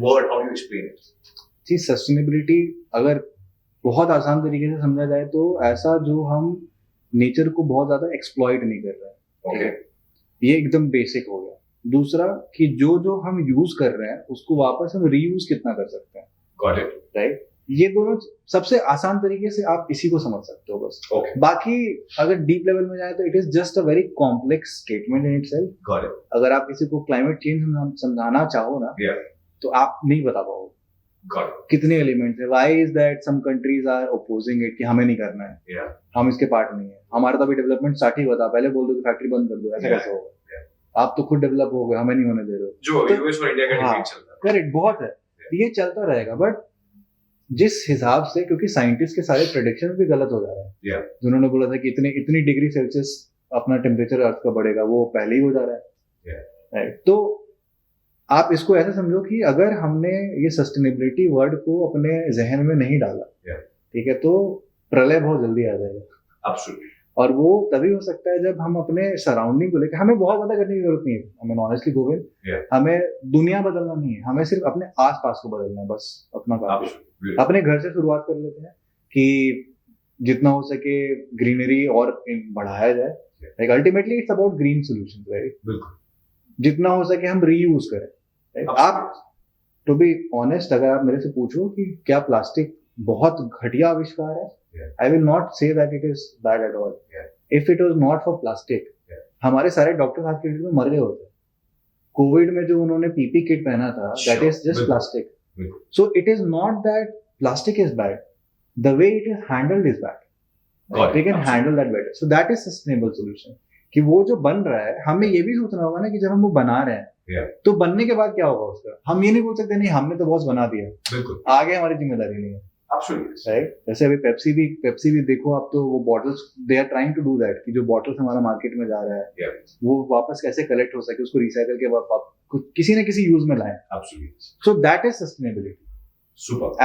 word, how do you explain it? जी, सस्टेनेबिलिटी अगर बहुत आसान तरीके से समझा जाए तो ऐसा जो हम नेचर को बहुत ज्यादा एक्सप्लॉइट नहीं कर रहे हैं, ये एकदम बेसिक हो गया। दूसरा कि जो हम यूज कर रहे हैं उसको वापस हम रीयूज कितना कर सकते हैं। Got it. राइट, ये दोनों सबसे आसान तरीके से आप इसी को समझ सकते हो बस। बाकी अगर डीप लेवल में जाए तो it is just a very complex statement in itself. Got it. अगर आप किसी को क्लाइमेट चेंज समझाना चाहो ना, तो आप नहीं बता पाओगे कितने एलिमेंट्स है। Why is that some countries are opposing it कि हमें नहीं करना है, हम इसके पार्ट नहीं है, हमारा तो अभी डेवलपमेंट स्टार्ट ही हुआ था, पहले बोल दो कि फैक्ट्री बंद कर दो, ऐसा कैसे होगा? आप तो खुद डेवलप हो गए, हमें नहीं होने दे रहे हो। जो यूएस और इंडिया का डिबेट चलता है, करेक्ट, बहुत है, ये चलता रहेगा। बट जिस हिसाब से, क्योंकि साइंटिस्ट के सारे प्रेडिक्शन भी गलत हो जा रहे हैं, जिन्होंने बोला था कि इतनी डिग्री सेल्सियस अपना टेम्परेचर अर्थ का बढ़ेगा, वो पहले ही हो जा रहा है। राइट, तो आप इसको ऐसे समझो कि अगर हमने ये सस्टेनेबिलिटी वर्ड को अपने जहन में नहीं डाला, ठीक है, तो प्रलय बहुत जल्दी आ जाएगा। Absolutely. और वो तभी हो सकता है जब हम अपने सराउंडिंग को लेकर, हमें बहुत ज्यादा करने की जरूरत नहीं है, हमें ऑनेस्टली गोविंद, हमें दुनिया बदलना नहीं है, हमें सिर्फ अपने आसपास को बदलना है, बस अपना काम। अपने घर से शुरुआत कर लेते हैं कि जितना हो सके ग्रीनरी और बढ़ाया जाए। Like ultimately it's about green solutions, right? जितना हो सके हम रीयूज करें। आप टू बी ऑनेस्ट, अगर आप मेरे से पूछो कि क्या प्लास्टिक बहुत घटिया आविष्कार है, I will not say that it is bad at all. If it was not for plastic, हमारे सारे डॉक्टर्स आज के डेट में मर गए होते। कोविड में जो उन्होंने पीपी किट पहना था, that is just plastic. So it is not that plastic is bad. The way it is handled is bad. We can handle that better. So that is sustainable solution. कि वो जो बन रहा है, हमें ये भी सोचना होगा ना कि जब हम वो बना रहे हैं, तो बनने के बाद क्या होगा उसका। हम ये नहीं बोल सकते नहीं हमने तो बहुत बना दिया, आगे हमारी जिम्मेदारी नहीं है। राइट, जैसे अभी पेप्सी भी देखो आप, तो वो bottles, they are trying to do that कि जो बॉटल्स हमारा मार्केट में जा रहा है, वो वापस कैसे कलेक्ट हो सके, उसको रिसाइकल के बाद किसी न किसी यूज में लाएं। So that is sustainability,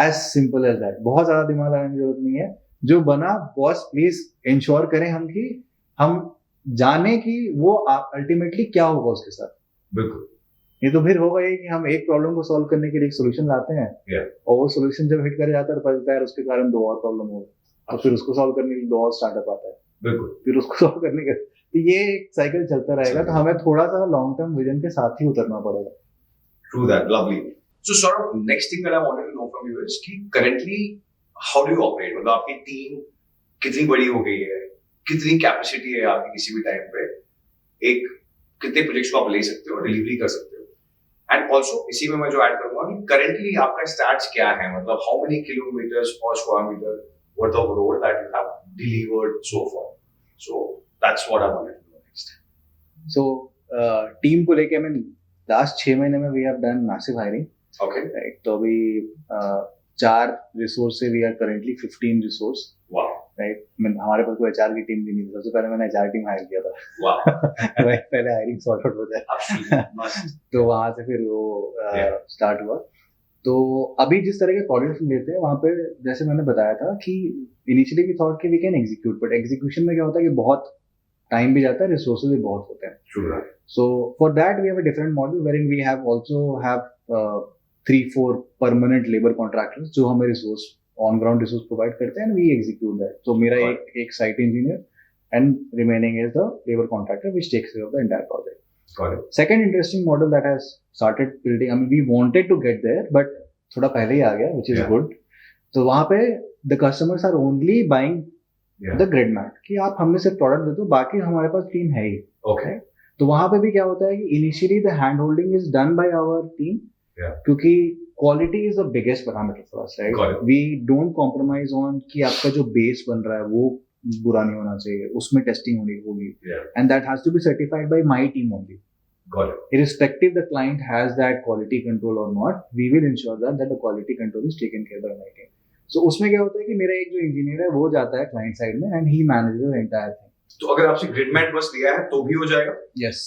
as simple as that. बहुत ज्यादा दिमाग लगाने की जरूरत नहीं है। जो बना, बॉस प्लीज इंश्योर करें हम जाने कि वो अल्टीमेटली क्या होगा उसके साथ। बिल्कुल, ये तो फिर होगा ये कि हम एक प्रॉब्लम को सॉल्व करने के लिए एक सोल्यूशन लाते हैं, और वो सोल्यूशन जब हिट कर जाता है, पता है उसके कारण 2 और प्रॉब्लम हो, और फिर उसको सॉल्व करने के लिए 2 और स्टार्टअप आता है, बिल्कुल, फिर उसको सॉल्व करने के तो ये एक साइकिल चलता रहेगा, तो हमें थोड़ा सा लॉन्ग टर्म विजन के साथ ही उतरना पड़ेगा. True that, lovely. So sort of next thing that I wanted to know from you is कि currently how do you operate? मतलब आपकी टीम कितनी बड़ी हो गई है, कितनी कैपेसिटी है आपकी किसी भी टाइम पे, एक कितने प्रोजेक्ट्स को आप ले सकते हो, डिलीवरी कर सकते हो, एंड ऑल्सो इसी में मैं जो ऐड करूंगा कि करेंटली आपका स्टैट्स क्या है, मतलब हाउ मेनी किलोमीटर्स और square metre worth of road that you have delivered so far. So that's what I wanted to know next. So team को लेके मैं लास्ट 6 महीने में we have done massive hiring. Okay, right. तो अभी 4 resource से we are currently 15 resource. वाह. Right. हमारे पास कोई एचआर की टीम भी नहीं थी. सबसे पहले मैंने एचआर टीम हायर किया था. वाह. राइट. पहले हायरिंग सॉर्ट आउट हो जाए. तो वहां से फिर वो स्टार्ट हुआ. तो अभी जिस तरह के प्रोडक्ट्स लेते हैं वहाँ पे जैसे मैंने बताया था कि इनिशियली वी थॉट कि we can execute, but execution में क्या होता है कि बहुत टाइम भी जाता है, रिसोर्सेज भी बहुत होते हैं. Sure. So for that we have a different model wherein we have 3-4 permanent labor contractors जो हमें resource on ground resource provide करते हैं, and we execute that. So मेरा एक site engineer and remaining is the labor contractor which takes care of the entire project. Got it. Second interesting model that has started building, I mean we wanted to get there but थोड़ा पहले ही आ गया, which is good. तो वहाँ पे the customers are only buying the Gridmat कि आप हमें सिर्फ प्रोडक्ट दे दो, बाकी हमारे पास टीम है ही. Okay. तो वहां पे भी क्या होता है कि initially the hand holding is done by our team, क्योंकि quality is the biggest parameter for us, right. We don't compromise on कि आपका जो बेस बन रहा है वो बुरा नहीं होना चाहिए, उसमें टेस्टिंग होगी, and that has to be certified by my team only. Got it. Irrespective the client has that quality control or not, we will ensure that the quality control is taken care by my team. So उसमें क्या होता है कि मेरा एक जो engineer है वो जाता है क्लाइंट साइड में and he manages the entire thing. तो अगर आपसे ग्रिडमैट बस लिया है तो भी हो जाएगा? Yes.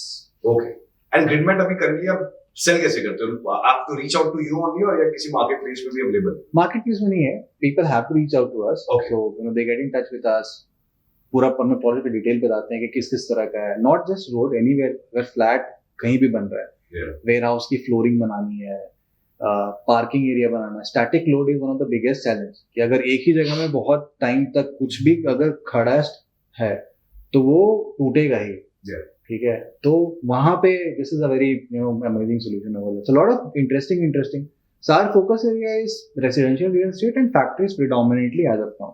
ओके. एंड ग्रिडमैट अभी करंटली आप सेल कैसे करते हो? आप तो reach out to you only और या किसी मार्केट प्लेस में भी अवेलेबल? मार्केट प्लेस में नहीं है. People have to reach out to us. Okay. So you know they get in touch with us. पूरा अपने प्रोजेक्ट की डिटेल बताते हैं कि किस किस तरह का है. Not just road, anywhere अगर फ्लैट कहीं भी बन रहा है, वेयर हाउस की फ्लोरिंग बनानी है, पार्किंग एरिया बनाना है. Static load is one of the biggest challenge कि अगर एक ही जगह में बहुत टाइम तक कुछ भी अगर खड़ा है तो वो टूटेगा ही. ठीक है. तो वहां पे this is a very amazing solution over there. So lot of interesting. So our focus area is residential real estate and factories predominantly as of now.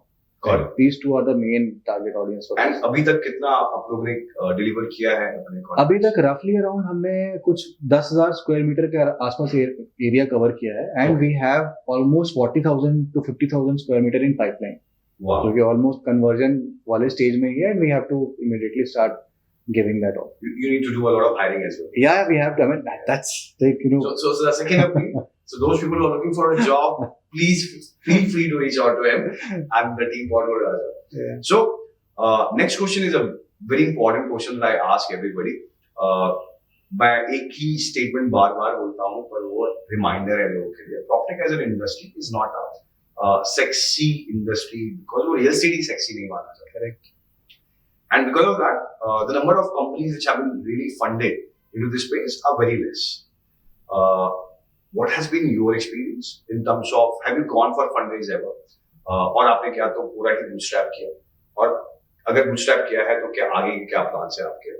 These two are the main target audience for us. And अभी तक कितना आप लोगों ने deliver किया है अपने contract? अभी तक रफली अराउंड हमने कुछ 10,000 स्क्वायर मीटर के आसपास एरिया कवर किया है, and we have almost 40,000 to 50,000 square metre in pipeline. जो कि ऑलमोस्ट कन्वर्जन वाले स्टेज में ही है, and we have to immediately start giving that off. You need to do a lot of hiring as well. Yeah, we have to. I mean, that's like, you know. So the second appeal. So those people who are looking for a job, please feel free to reach out to him and the team Potholeraja Raja. Yeah. So next question is a very important question that I ask everybody. मैं एक ही statement बार-बार बोलता हूँ पर वो reminder है लोगों के लिए. PropTech as an industry is not a sexy industry because वो real estate ही sexy नहीं माना जाता. Correct. And because of that, the number of companies which have been really funded into this space are very less. What has been your experience in terms of, have you gone for fundraise ever? और आपने क्या तो पूरा ही bootstrap किया? और अगर bootstrap किया है तो क्या आगे क्या plans है आपके?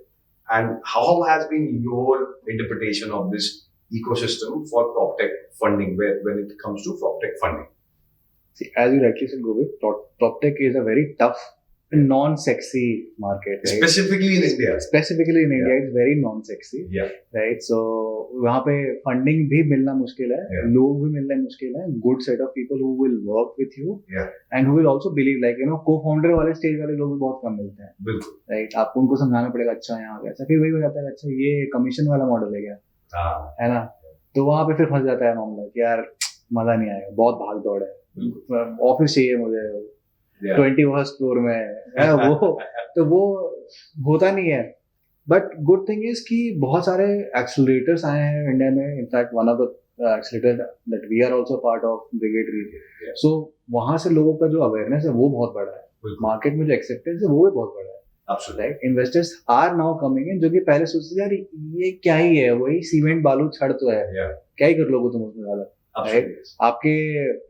And how has been your interpretation of this ecosystem for PropTech funding when it comes to PropTech funding? See, as you rightly said, Govind, PropTech is a very tough non-sexy market, right? Specifically in India. Specifically in India, it's very non-sexy, right? So वहाँ पे funding भी मिलना मुश्किल है, लोग भी मिलना मुश्किल है, good set of people who will work with you, and who will also believe, like you know, co-founder वाले stage वाले लोग भी बहुत कम मिलते हैं. बिल्कुल. Right? आपको उनको समझाना पड़ेगा, अच्छा यहाँ गया, फिर वही हो जाता है, अच्छा ये कमीशन वाला मॉडल है क्या, है ना? तो वहाँ पे फिर फंस जाता है मामला कि यार मजा नहीं आएगा, बहुत भाग दौड़ है, ऑफिस चाहिए मुझे 21st फ्लोर में है वो. तो वो होता नहीं है. बट गुड थिंग इज कि बहुत सारे एक्सेलरेटर्स आए हैं इंडिया में. In fact one of the accelerator that we are also part of ब्रिगेडरी. सो वहां से लोगों का जो अवेयरनेस है वो बहुत बड़ा है, मार्केट में जो एक्सेप्टेंस है वो भी बहुत बड़ा है. Right. Investors are now coming in, जो कि पहले सोचते थे यार ये क्या ही है, वही सीमेंट बालू छड़ तो है, क्या ही कर लोगे तुम उसमें ज्यादा. Absolutely. right? आपके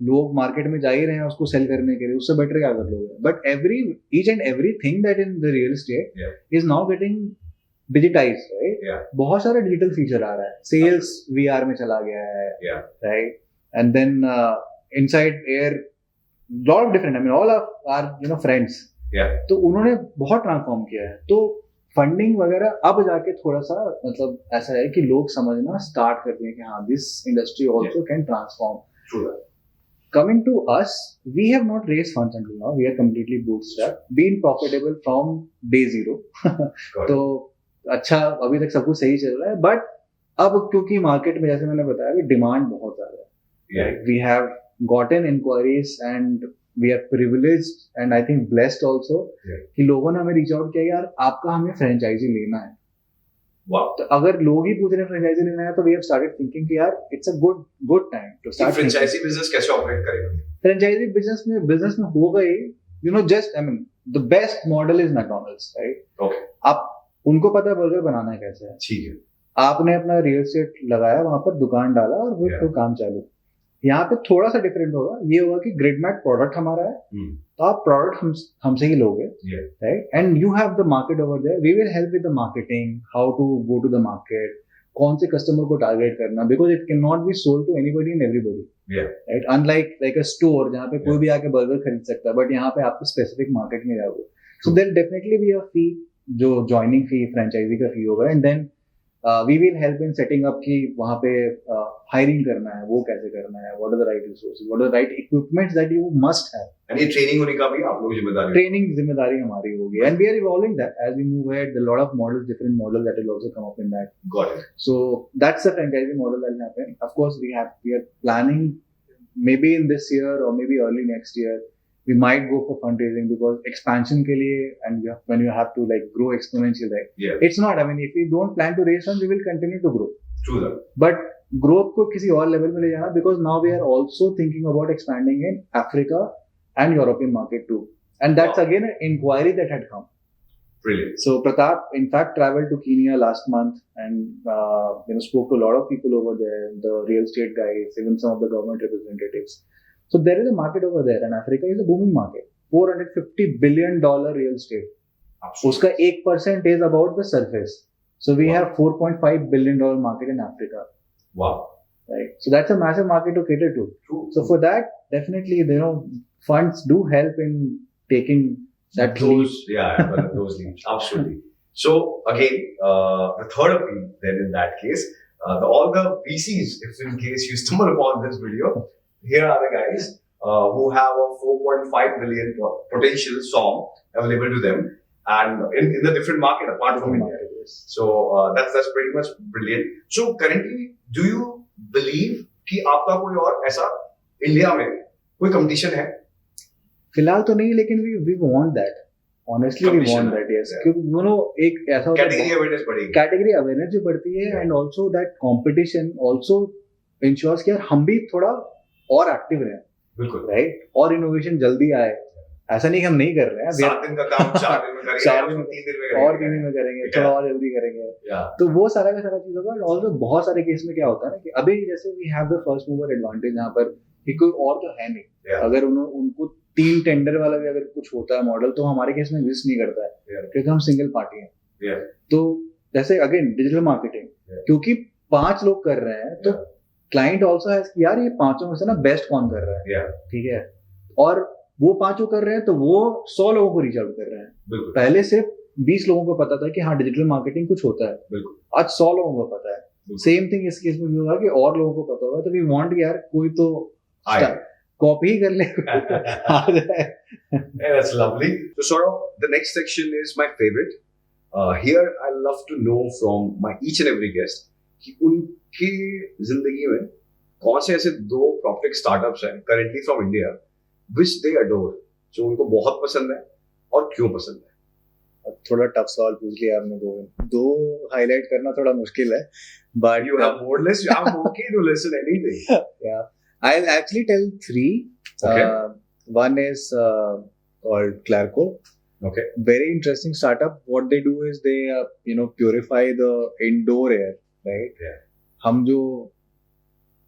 लोग मार्केट में जा ही रहे हैं उसको सेल करने के लिए, उससे बेटर क्या कर लोगे? But each and everything that in the real estate is now getting digitized, right? बहुत सारा डिजिटल फीचर आ रहा है, सेल्स VR में चला गया है, right? And then inside air lot of different, I mean all of our friends, तो उन्होंने बहुत ट्रांसफॉर्म किया है. तो फंडिंग वगैरह अब जाके थोड़ा सा मतलब ऐसा है कि लोग समझना स्टार्ट करते हैं कि हाँ this industry also can transform. Coming to us, we have not raised funds until now. We are completely bootstrapped, been profitable from day zero. तो अच्छा अभी तक सब कुछ सही चल रहा है. बट अब क्योंकि मार्केट में जैसे मैंने बताया कि डिमांड बहुत ज्यादा है, we have gotten inquiries and we are privileged and I think blessed also कि लोगों ने हमें रीच आउट किया यार आपका हमें फ्रेंचाइजी लेना है. तो अगर लोग ही पूछ रहे हैं फ्रेंचाइजी लेना है तो we have started thinking कि यार it's a good time to start. Franchisee business कैसे ऑपरेट करेगा? फ्रेंचाइजी बिजनेस में होगा ही just I mean the best model is McDonald's, right? Okay. आप उनको पता है बर्गर बनाना है कैसे है. ठीक है. आपने अपना रियल एस्टेट लगाया, वहां पर दुकान डाला और वो तो काम चालू. यहाँ पे थोड़ा सा डिफरेंट होगा, ये होगा कि ग्रिडमैट प्रोडक्ट हमारा है, तो आप प्रोडक्ट हमसे ही लोगे, right? And you have the market over there. We will help with the marketing, how to go to the market, कौन से कस्टमर को टारगेट करना, because it can not be sold to anybody and everybody, right? Unlike like a store जहाँ पे कोई भी आके burger खरीद सकता है, बट यहाँ पे आपको स्पेसिफिक मार्केट में जाओगे. So there definitely be a fee, जो ज्वाइनिंग फी फ्रेंचाइजी का फी होगा. And then we will help in setting up कि वहाँ पे hiring करना है, वो कैसे करना है, what are the right resources, what are the right equipments that you must have. And ये ट्रेनिंग होने का भी आप लोग जिम्मेदारी? ट्रेनिंग जिम्मेदारी हमारी होगी. And we are evolving that as we move ahead. There are a lot of models, different models that will also come up in that. Got it. So that's the franchising model that will happen. Of course, we are planning maybe in this year or maybe early next year. We might go for fundraising because expansion के लिए and when you have to like grow exponentially, right? It's not. I mean, if we don't plan to raise funds, we will continue to grow. True that. But growth को किसी और level में ले जाना, because now we are also thinking about expanding in Africa and European market too. And that's again an inquiry that had come. Brilliant. So Pratap, in fact, traveled to Kenya last month and spoke to a lot of people over there, the real estate guys, even some of the government representatives. So there is a market over there, and Africa is a booming market. $450 billion real estate. उसका 1% is about the surface. So we have $4.5 billion market in Africa. Wow. Right. So that's a massive market to cater to. True. So for that, definitely, funds do help in taking that those those leads. Absolutely. So again, the third appeal then in that case, all the VCs, if in case you stumble upon this video. Here are the guys who have a 4.5 billion potential SOM available to them, and in the different market apart from India. So that's pretty much brilliant. So currently, do you believe कि आपका कोई और ऐसा India में कोई competition है? फिलहाल तो नहीं, लेकिन we want that. Honestly, we want that, yes. क्योंकि एक ऐसा कैटेगरी अवेयरनेस बढ़ेगी. कैटेगरी अवेयरनेस जो बढ़ती है, and also that competition also ensures कि यार हम भी थोड़ा और एक्टिव रहे. बिल्कुल. राइट? और इनोवेशन जल्दी आए. ऐसा नहीं कि हम नहीं कर रहे हैं. 7 दिन का काम 4 दिन में करेंगे, 3 दिन में करेंगे, और 3 दिन में करेंगे, थोड़ा और जल्दी करेंगे. तो वो सारा का सारा चीज होगा. और बहुत सारे केस में क्या होता है ना कि अभी जैसे we have the first mover advantage यहाँ पर कि कोई और तो है नहीं. अगर उनको 3 टेंडर वाला भी अगर कुछ होता है मॉडल, तो हमारे केस में एग्जिस्ट नहीं करता है क्योंकि हम सिंगल पार्टी हैं. तो जैसे अगेन डिजिटल मार्केटिंग, क्योंकि 5 लोग कर रहे हैं, तो क्लाइंट ऑल्सो है कि यार ये 5 में से ना बेस्ट कौन कर रहा है. ठीक है. और वो 5 कर रहे हैं तो वो 100 लोगों को रीच आउट कर रहे हैं. पहले सिर्फ 20 लोगों को पता था कि हाँ डिजिटल मार्केटिंग कुछ होता है. आज 100 लोगों को पता है. सेम थिंग इस केस में भी होगा कि और लोगों को पता होगा. तो वी वांट यार कोई तो कॉपी ही कर ले. That's lovely. So Sourabh, the next section is my favorite. Here I love to know from my each and every guest कि उनकी जिंदगी में कौन से ऐसे 2 PropTech स्टार्टअप्स हैं currently from India which they adore, जो उनको बहुत पसंद है और क्यों पसंद है. थोड़ा टफ सवाल पूछ लिया आपने गोविंद. 2 हाईलाइट करना थोड़ा मुश्किल है, but you have more list. I'm okay to listen anything. Yeah, I'll actually tell 3. Okay. One is called Clarco. Okay. Very interesting startup. What they do is they purify the indoor air, right? Yeah. हम जो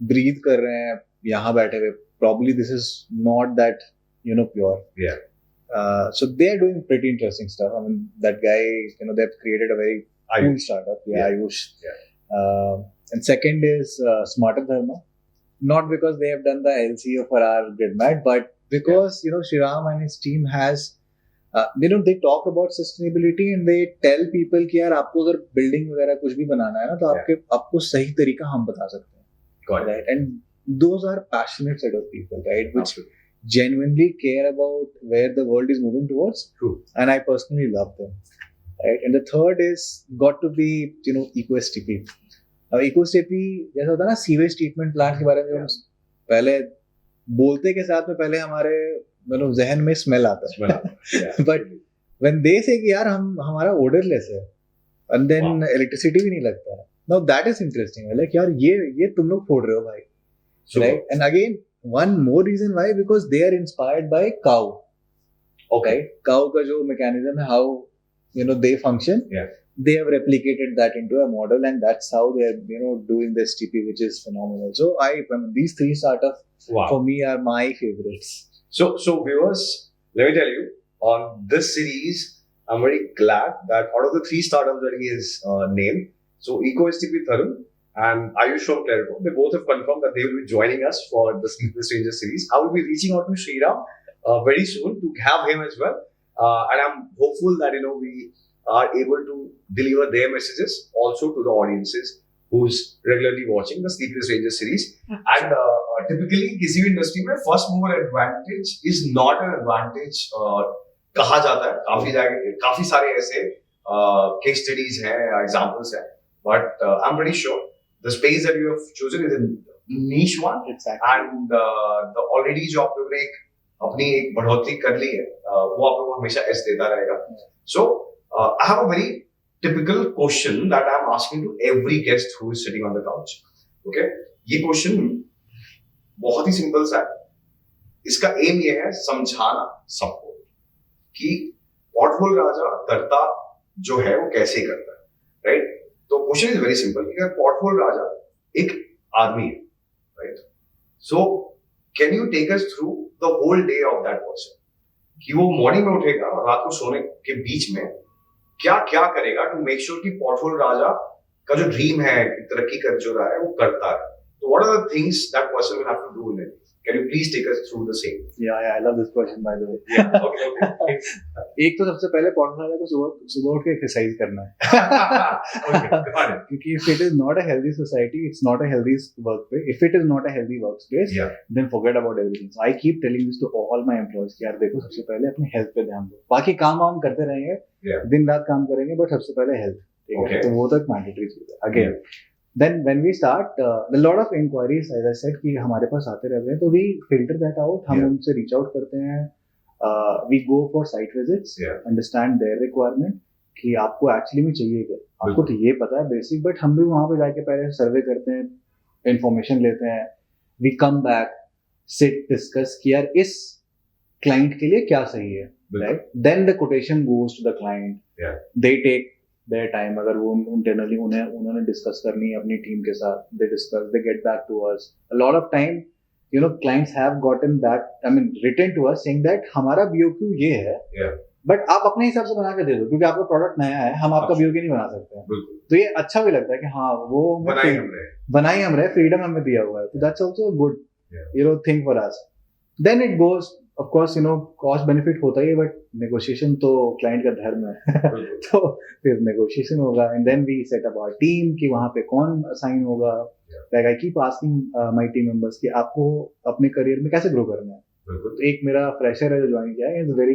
breathe कर रहे हैं यहाँ बैठे हुए, probably this is not that pure. Yeah. So they are doing pretty interesting stuff. I mean, that guy, they've created a very cool startup. Yeah, Ayush. Yeah. And second is Smarter Dharma. Not because they have done the LCO for our Gridmat, but because Shriram and his team has they talk about sustainability and they tell people कि यार आपको अगर building वगैरह कुछ भी बनाना है ना तो आपको सही तरीका हम बता सकते हैं, right? And those are passionate set of people, right? Which genuinely care about where the world is moving towards. True. And I personally love them, right? And the third is got to be EcoSTP. अब EcoSTP जैसा होता है ना, sewage treatment plant के बारे में पहले बोलते के साथ में पहले हमारे जहन में स्मेल आता है, बट व्हेन दे से कि यार हमारा ओडरलेस है एंड देन इलेक्ट्रिसिटी भी नहीं लगता है, now that is interesting, like यार ये तुम लोग फोड़ रहे हो भाई, right? And again one more reason why, because they are inspired by cow. Okay, cow का जो मैकेनिज्म है, how they function, they have replicated that into a model, and that's how they are doing this TP, which is phenomenal. So I mean, these three startups for me are my favorites. So viewers, let me tell you, on this series, I'm very glad that out of the three startups that he has named, so EcoSTP Tharun and Ayush from Clairco, they both have confirmed that they will be joining us for the Sleepless series. I will be reaching out to Shriram very soon to have him as well, and I'm hopeful that we are able to deliver their messages also to the audiences who's regularly watching the Sleepless series. And typically किसी भी industry में first mover advantage is not an advantage कहा जाता है. काफी सारे ऐसे case studies हैं, examples हैं, but I'm pretty sure the space that you have chosen is a niche one. Exactly. And the already जो आप लोगों ने अपनी एक बढ़ोतरी कर ली है, वो आप लोगों को हमेशा एस देता रहेगा. So I have a very typical question that I'm asking to every guest who is sitting on the couch. Okay, ये question बहुत ही सिंपल सा है. इसका एम ये है समझाना सबको कि पॉटहोल राजा करता जो है वो कैसे करता है, राइट? तो क्वेश्चन इज वेरी सिंपल. अगर पॉटहोल राजा एक आर्मी है, right, so can you take us through the whole day of that person, कि वो मॉर्निंग में उठेगा और रात को सोने के बीच में क्या क्या करेगा टू मेक श्योर कि पॉटहोल राजा का जो ड्रीम है, तरक्की कर जो रहा है, वो करता है. तो what are the things that person will have to do in it? Can you please take us through the same? Yeah, I love this question, by the way. Yeah, okay. एक तो सबसे पहले पॉटहोल राजा को सुबह उठ के exercise करना है. Okay, got it. क्योंकि if it is not a healthy society, it's not a healthy workplace. If it is not a healthy workspace, then forget about everything. So I keep telling this to all my employees कि यार देखो, सबसे पहले अपनी health पे ध्यान दो. बाकी काम वाम करते रहेंगे, दिन रात काम करेंगे, बट सबसे पहले हेल्थ. तो वो तो एक मैंडेटरी चीज है. Again then when we start a lot of inquiries, as I said, कि हमारे पास आते रहते हैं, तो we filter that out. हम उनसे reach out करते हैं, we go for site visits, understand their requirement कि आपको actually में चाहिए क्या. आपको तो ये पता है बेसिक, बट हम भी वहाँ पे जाके पहले सर्वे करते हैं, इंफॉर्मेशन लेते हैं, we come back, sit, discuss कि यार इस client के लिए क्या सही है, right? Then the quotation goes to the client. They take their time. अगर वो internally उन्होंने डिस्कस करनी है अपनी टीम के साथ, they discuss, they get back to us. A lot of time, clients have gotten back, written to us saying that हमारा BOQ ये है, बट आप अपने हिसाब से बना के दे दो, क्योंकि आपका प्रोडक्ट नया है, हम आपका BOQ नहीं बना सकते हैं. तो ये अच्छा भी लगता है कि हाँ, वो बनाई हम रहे, फ्रीडम हमें दिया हुआ है. तो that's also a good thing for us. Then it goes, of course, cost benefit होता ही है, बट negotiation तो client का धर्म है. तो फिर negotiation होगा, and then we set up our team कि वहाँ पे कौन assign होगा. Like I keep asking my team members कि आपको अपने career में कैसे grow करना है. तो एक मेरा fresher है जो ज्वाइन किया है, very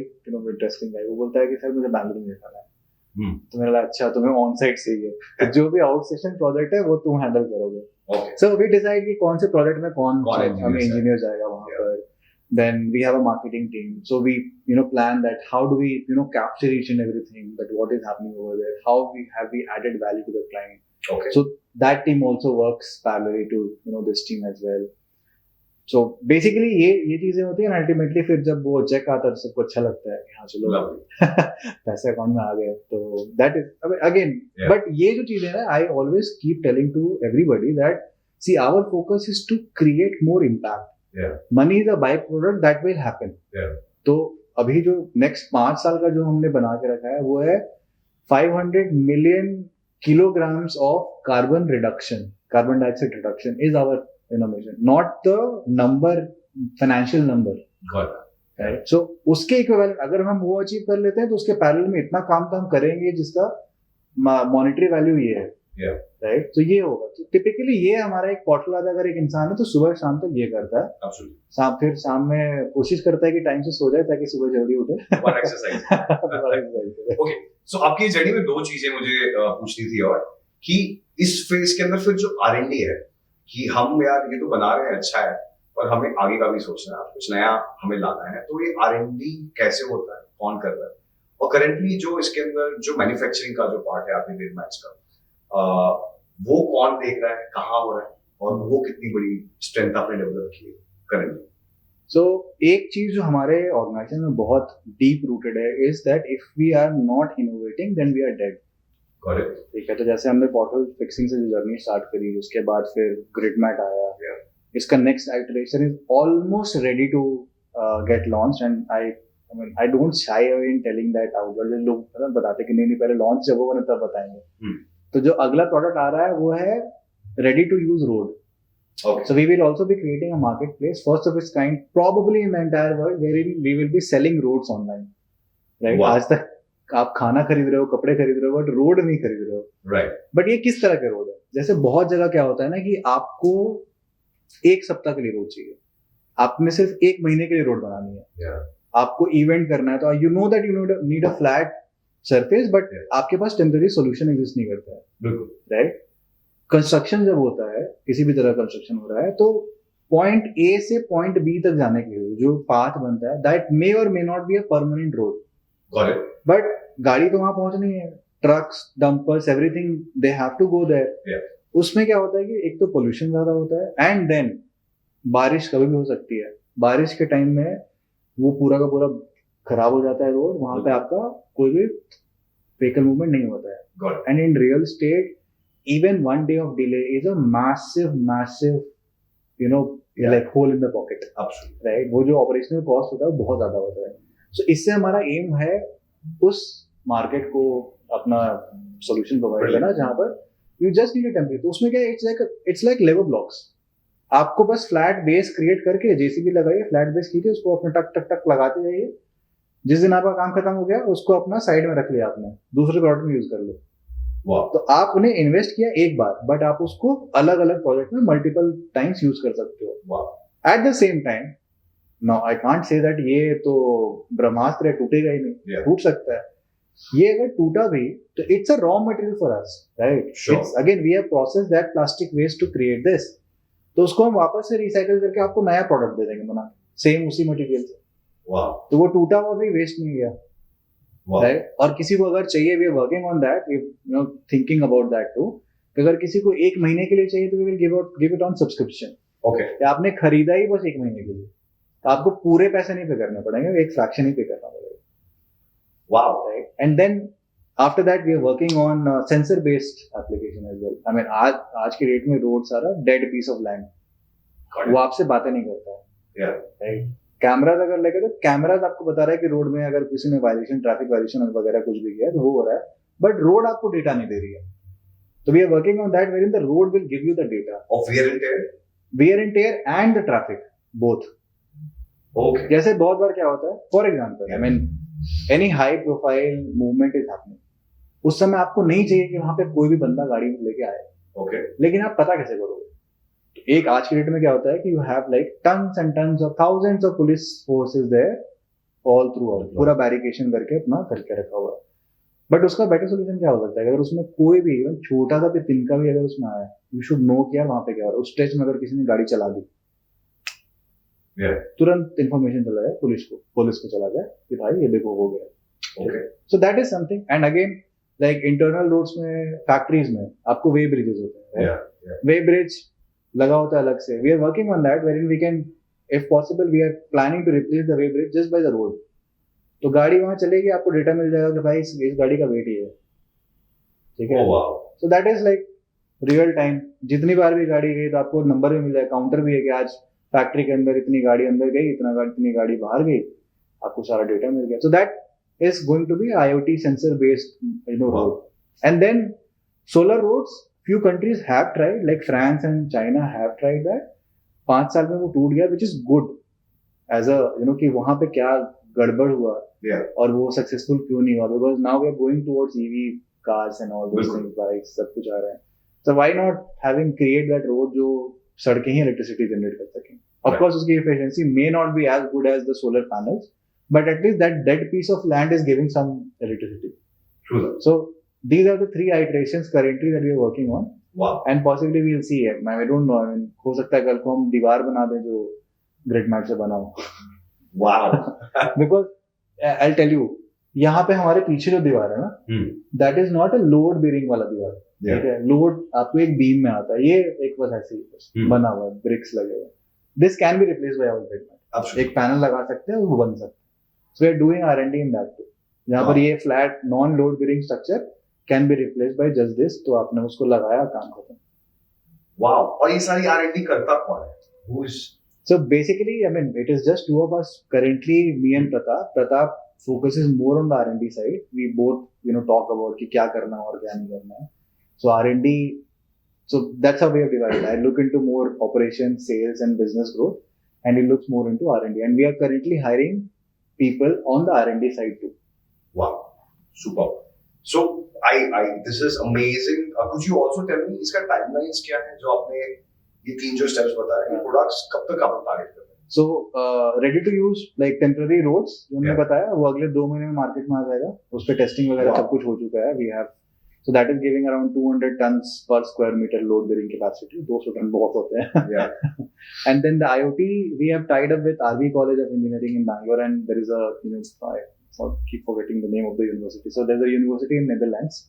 interesting guy. वो बोलता है कि सर मुझे बैंगलोर में जाना है. तो मेरा अच्छा, तुम्हें ऑन साइट चाहिए, तो जो भी आउट सेशन प्रोजेक्ट है वो तुम हैंडल करोगे. सो वी डिसाइड कि कौन से प्रोजेक्ट में कौन हमें इंजीनियर जाएगा वहाँ पर. Then we have a marketing team, so we plan that how do we capture each and everything, that what is happening over there, how we added value to the client. Okay. So that team also works parallelly to this team as well. So basically ये चीजें होती हैं. Ultimately फिर जब वो check आता है तो सबको अच्छा लगता है कि हाँ चलो पैसे अकाउंट में आ गए. तो that is again, but ये जो चीजें हैं, I always keep telling to everybody that See, our focus is to create more impact. Yeah. Money is a byproduct that will happen. Yeah. तो अभी जो नेक्स्ट 5 साल का जो हमने बना के रखा है वो है 500 million kilograms of carbon dioxide reduction is our mission, not the number, financial number. Got it. Right? So उसके इक्विवेलेंट अगर हम वो अचीव कर लेते हैं तो उसके पैरेलल में इतना काम तो हम करेंगे जिसका मॉनेटरी वैल्यू ये है. Yeah. राइट, तो ये होगा. तो टिपिकली ये हमारा एक पोर्टल राजा अगर एक इंसान है तो सुबह शाम तक ये करता है. Absolutely. फिर शाम में कोशिश करता है कि टाइम से सो जाए ताकि सुबह जल्दी उठे. One exercise. Okay. So आपकी जर्नी में 2 चीजें मुझे पूछनी थी और कि इस फेज के अंदर फिर जो R&D है कि हम यार ये तो बना रहे हैं अच्छा है और हमें आगे का भी सोचना है, कुछ नया हमें लाना है, तो ये R&D कैसे होता है, कौन कर रहा है, और करेंटली जो इसके अंदर जो मैन्युफैक्चरिंग का जो पार्ट है आपके ग्रिडमैट्स का, वो कौन देख रहा है, कहाँ हो रहा है और वो कितनी बड़ी स्ट्रेंथ आपने डेवलप की है करेंटली? सो एक चीज जो हमारे ऑर्गेनाइजेशन में बहुत डीप रूटेड है is that if we are not innovating then we are dead. ठीक है, तो जैसे हमने पोर्टल फिक्सिंग से जो जर्नी स्टार्ट करी उसके बाद फिर ग्रिडमैट आया. इसका next iteration is almost ready to get launch and I don't shy away in telling that out. लोग बताते कि नहीं पहले लॉन्च जब होगा ना तब बताएंगे. तो जो अगला प्रोडक्ट आ रहा है वो है ready to use road. Okay. So we will also be creating a marketplace, first of its kind, probably in the entire world, wherein we will be selling roads online. Right? Wow. आज तक आप खाना खरीद रहे हो, कपड़े खरीद रहे हो, बट रोड नहीं खरीद रहे हो. Right. बट ये किस तरह के रोड है? जैसे बहुत जगह क्या होता है ना कि आपको 1 सप्ताह के लिए रोड चाहिए, आपने सिर्फ 1 महीने के लिए रोड बनानी है. Yeah. आपको इवेंट करना है तो you know that you need a flat surface, but आपके पास टेम्पररी सोल्यूशन एग्जिस्ट नहीं करता है. बिल्कुल. राइट. कंस्ट्रक्शन जब होता है, किसी भी तरह कंस्ट्रक्शन हो रहा है, तो पॉइंट ए से पॉइंट बी तक जाने के लिए जो पाथ बनता है दैट मे और may not be a permanent road. Got it. But गाड़ी तो वहां पहुंचनी है, trucks, dumpers, everything they have to go there. Yeah. उसमें क्या होता है कि एक तो पोल्यूशन ज्यादा होता है एंड देन बारिश कभी भी हो सकती है. बारिश के टाइम में वो पूरा का पूरा खराब हो जाता है रोड, वहां पे आपका कोई भी व्हीकल मूवमेंट नहीं होता है. Got it. And in real estate even one day of delay is a massive like hole in the pocket. Absolutely. Right? वो जो operational cost होता है वो बहुत ज्यादा होता है. So इससे हमारा aim है उस मार्केट को अपना solution प्रोवाइड करना जहां पर you just need a template. तो उसमें क्या है, it's like Lego blocks. आपको बस फ्लैट बेस क्रिएट करके जेसीबी लगाइए, फ्लैट बेस कीजिए, उसको अपने टक टक टक लगाते जाइए. जिस दिन आपका काम खत्म हो गया उसको अपना साइड में रख लिया, आपने दूसरे प्रोडक्ट में यूज कर लो. तो आप उन्हें इन्वेस्ट किया एक बार, बट आप उसको अलग अलग प्रोजेक्ट में मल्टीपल टाइम्स यूज कर सकते हो. Eight the same time now I can't say that ये तो ब्रह्मास्त्र है, टूटेगा ही नहीं. Yeah. टूट सकता है. ये अगर टूटा भी तो it's a raw material for us. Right. It's again we have process that plastic waste to create this. तो उसको हम वापस से रिसाइकल करके आपको नया प्रोडक्ट दे देंगे बना सेम उसी मटेरियल से. तो वो टूटा हुआ भी वेस्ट नहीं गया. Right? और किसी को अगर चाहिए, we are working on that, we know thinking about that too. अगर किसी को 1 महीने के लिए चाहिए तो we will give it on subscription. Okay. आपने खरीदा ही बस 1 महीने के लिए, तो आपको पूरे पैसे नहीं पे करने पड़ेंगे, एक फ्रैक्शन ही पे करना पड़ेगा. Wow. Right. And then after that we are working on sensor based application as well. I mean आज के डेट में रोड सारा डेड पीस ऑफ लैंड, वो आपसे बातें नहीं करता है. राइट. कैमराज अगर लगे तो कैमराज आपको बता रहा है कि रोड में अगर किसी ने वायलेशन, ट्रैफिक वायलेशन वगैरह कुछ भी किया तो वो हो रहा है, बट रोड आपको डेटा नहीं दे रही है. तो we are working on that wherein the road will give you the data of wear and tear and the traffic both. Okay. जैसे बहुत बार क्या होता है, for example I mean any high profile movement is happening, उस समय आपको नहीं चाहिए कि वहां पे कोई भी बंदा गाड़ी में लेके आए. ओके. लेकिन आप पता कैसे करोगे? एक आज की डेट में क्या होता है कि you have like tons and tons of thousands of police forces there all throughout, पूरा बैरिकेशन करके अपना करके रखा हुआ है. बट उसका बेटर सोल्यूशन क्या हो सकता है? अगर उसमें कोई भी इवन छोटा सा भी तिनका भी अगर उसमें आया, यू शुड नो कि यार वहां पे क्या हो रहा है. उस स्टेज में अगर किसी ने गाड़ी चला दी, तुरंत इंफॉर्मेशन चला जाए पुलिस को चला जाए कि भाई ये देखो हो गया. Okay. So that is something. And again like internal roads में, फैक्ट्रीज में आपको वे ब्रिजेस होते हैं. वे ब्रिज लगा होता है अलग से. We are working on that where we can, if possible we are planning to replace the weighbridge just by the road. तो गाड़ी वहां चलेगी, आपको डेटा मिल जाएगा कि भाई इस गाड़ी का वेट ही है. ठीक है. Oh, wow. So that is like real time जितनी बार भी गाड़ी गई तो आपको नंबर भी मिल जाए, काउंटर भी है कि आज फैक्ट्री के अंदर इतनी गाड़ी अंदर गई, इतनी गाड़ी बाहर गई, आपको सारा डेटा मिल गया. So that is going to be IoT sensor based road. And then solar roads, few countries have tried, like France and China have tried that. 5 साल में वो टूट गया, which is good as a कि वहां पे क्या गड़बड़ हुआ और वो सक्सेसफुल क्यों नहीं हुआ, because now we are going towards EV cars and all those things, bikes, सब कुछ आ रहा है. So why not having create that road जो सड़कें ही इलेक्ट्रिसिटी जनरेट कर सकें. Of course उसकी efficiency may not be as good as the solar panels, but at least that dead piece of land is giving some electricity. True. So these are the 3 iterations currently that we are working on. Wow. And possibly we will see it. I don't know. I mean, हो सकता है कल को हम दीवार बना दें जो Gridmats से बना हो. Wow. Because I'll tell you, यहाँ पे हमारे पीछे जो दीवार है ना, that is not a load bearing वाला दीवार. ठीक है. लोड आपको एक बीम में आता है. ये एक बस ऐसे ही बना हुआ है, ब्रिक्स लगे हुए. This can be replaced by our Gridmat. एक पैनल लगा सकते हैं और वो बन सकता है. So we are doing R&D in that too. जहाँ पर ये flat non-load bearing structure can be replaced by just this. तो आपने उसको लगाया, काम खत्म. Wow. और ये सारी R&D करता कौन है? Who is? So basically, I mean, it is just 2 of us currently, me and Pratap. Pratap focuses more on the R&D side. We both, talk about कि क्या करना है और क्या नहीं करना है. So R&D, so that's how we have divided. I look into more operations, sales, and business growth, and he looks more into R&D. And we are currently hiring people on the R&D side too. Wow, super. So this is amazing. Could you also tell me इसका timelines क्या है जो आपने ये 3 जो steps बताए, ये products कब तक आप target कर रहे हैं? So ready to use like temporary roads जो हमने बताया वो अगले 2 महीने में मार्केट में आ जाएगा. उस पे टेस्टिंग वगैरह सब कुछ हो चुका है. We have so that is giving around 200 tons per square meter load bearing capacity. 200 ton बहुत होते हैं. Yeah. And then the IoT we have tied up with RV College of Engineering in Bangalore, and there is a I keep forgetting the name of the university. So there's a university in Netherlands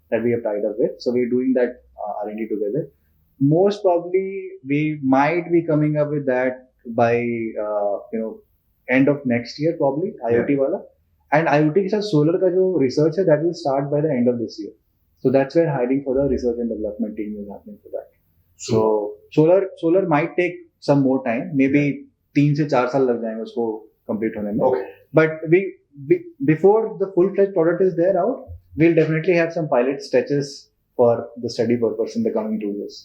that we have tied up with. So we're doing that R&D together. Most probably we might be coming up with that by end of next year probably, IoT wala. And IoT के साथ solar का जो research है that will start by the end of this year. So that's where hiring for the research and development team is happening for that. So solar might take some more time. Maybe 3 से 4 साल लग जाएंगे उसको complete होने में. Okay. But before the full-fledged product is there out, we'll definitely have some pilot stretches for the study purpose in the coming 2 years.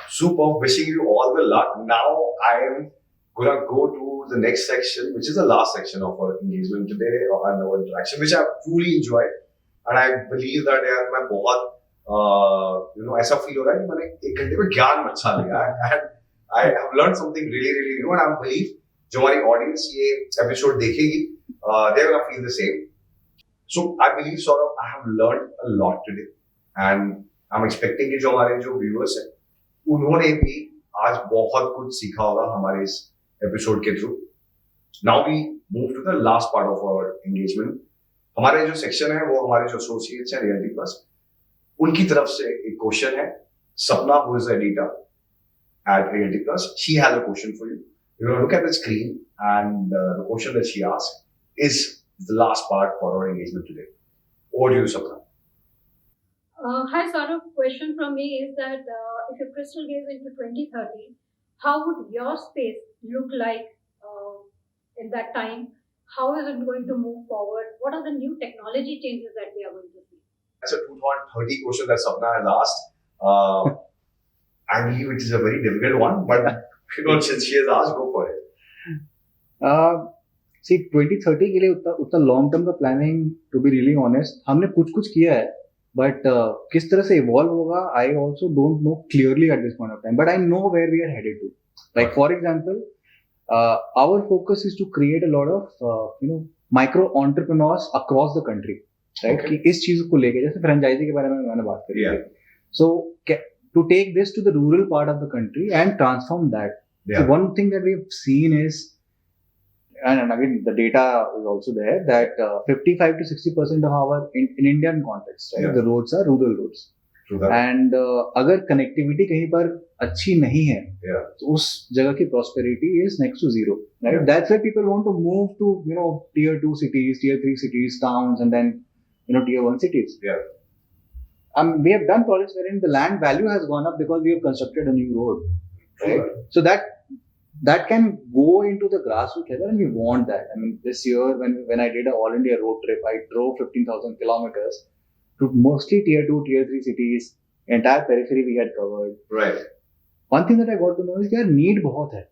Super. Wishing you all the luck. Now I am gonna go to the next section, which is the last section of our engagement today and our interaction, which I've truly enjoyed. And I believe that यार मैं बहुत ऐसा feel हो रहा है कि मैंने 1 घंटे में ज्ञान मचा लिया है. And I have learned something really, really new, and I believe जो हमारी audience ये episode देखेगी, they're gonna feel the same. So I believe Sourabh, I have learned a lot today, and I'm expecting कि जो हमारे जो viewers हैं, उन्होंने भी आज बहुत कुछ सीखा होगा हमारे इस episode के through. Now we move to the last part of our engagement. हमारे जो सेक्शन है वो हमारे जो एसोसिएट्स हैं रियल्टी प्लस, उनकी तरफ से एक क्वेश्चन है. सपना, who is the editor at Realty Plus, she has a question for you. You're going to look at the screen, and the question that she asked is the last part for our engagement today. Over to you, Sapna. Hi, Sourabh. Question from me is that if you crystal gaze into 2030, how would your space look like in that time? How is it going to move forward? What are the new technology changes that we are going to see? That's a 2030 question that Sapna has asked. I believe it is a very difficult one, but since she has asked, go for it. See, 2030 के लिए उतना long term का planning, to be really honest, हमने कुछ किया है, but किस तरह से evolve होगा, I also don't know clearly at this point of time, but I know where we are headed to. Like for example, our focus is to create a lot of micro entrepreneurs across the country, right? कि इस चीज को लेके, जैसे franchise के बारे में मैंने बात करी थी. So to take this to the rural part of the country and transform that. So one thing that we've seen is, and again the data is also there, that 55 to 60% of our in Indian context, right, the roads are rural roads. And अगर connectivity कहीं पर अच्छी नहीं है, तो उस जगह की prosperity is next to zero, right? That's why people want to move to tier 2 cities, tier 3 cities, towns, and then tier 1 cities. we have done projects wherein the land value has gone up because we have constructed a new road, right? So that can go into the grassroots level, and we want that. I mean, this year when I did an all India road trip, I drove 15,000 kilometers to mostly tier 2, tier 3 cities. Entire periphery we had covered. Right. One thing that I got to know is that need बहुत है,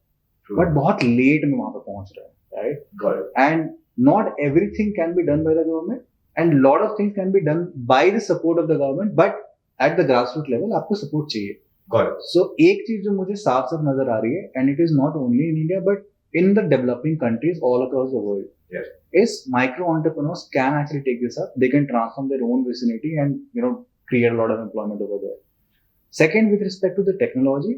but बहुत late में वहाँ पे पहुँच रहा है, right? Got it. And not everything can be done by the government, and lot of things can be done by the support of the government, but at the grassroots level आपको support चाहिए. Got it. So एक चीज जो मुझे साफ साफ नजर आ रही है, and it is not only in India but in the developing countries all across the world, Yes. is micro entrepreneurs can actually take this up. They can transform their own vicinity and create a lot of employment over there. Second, with respect to the technology,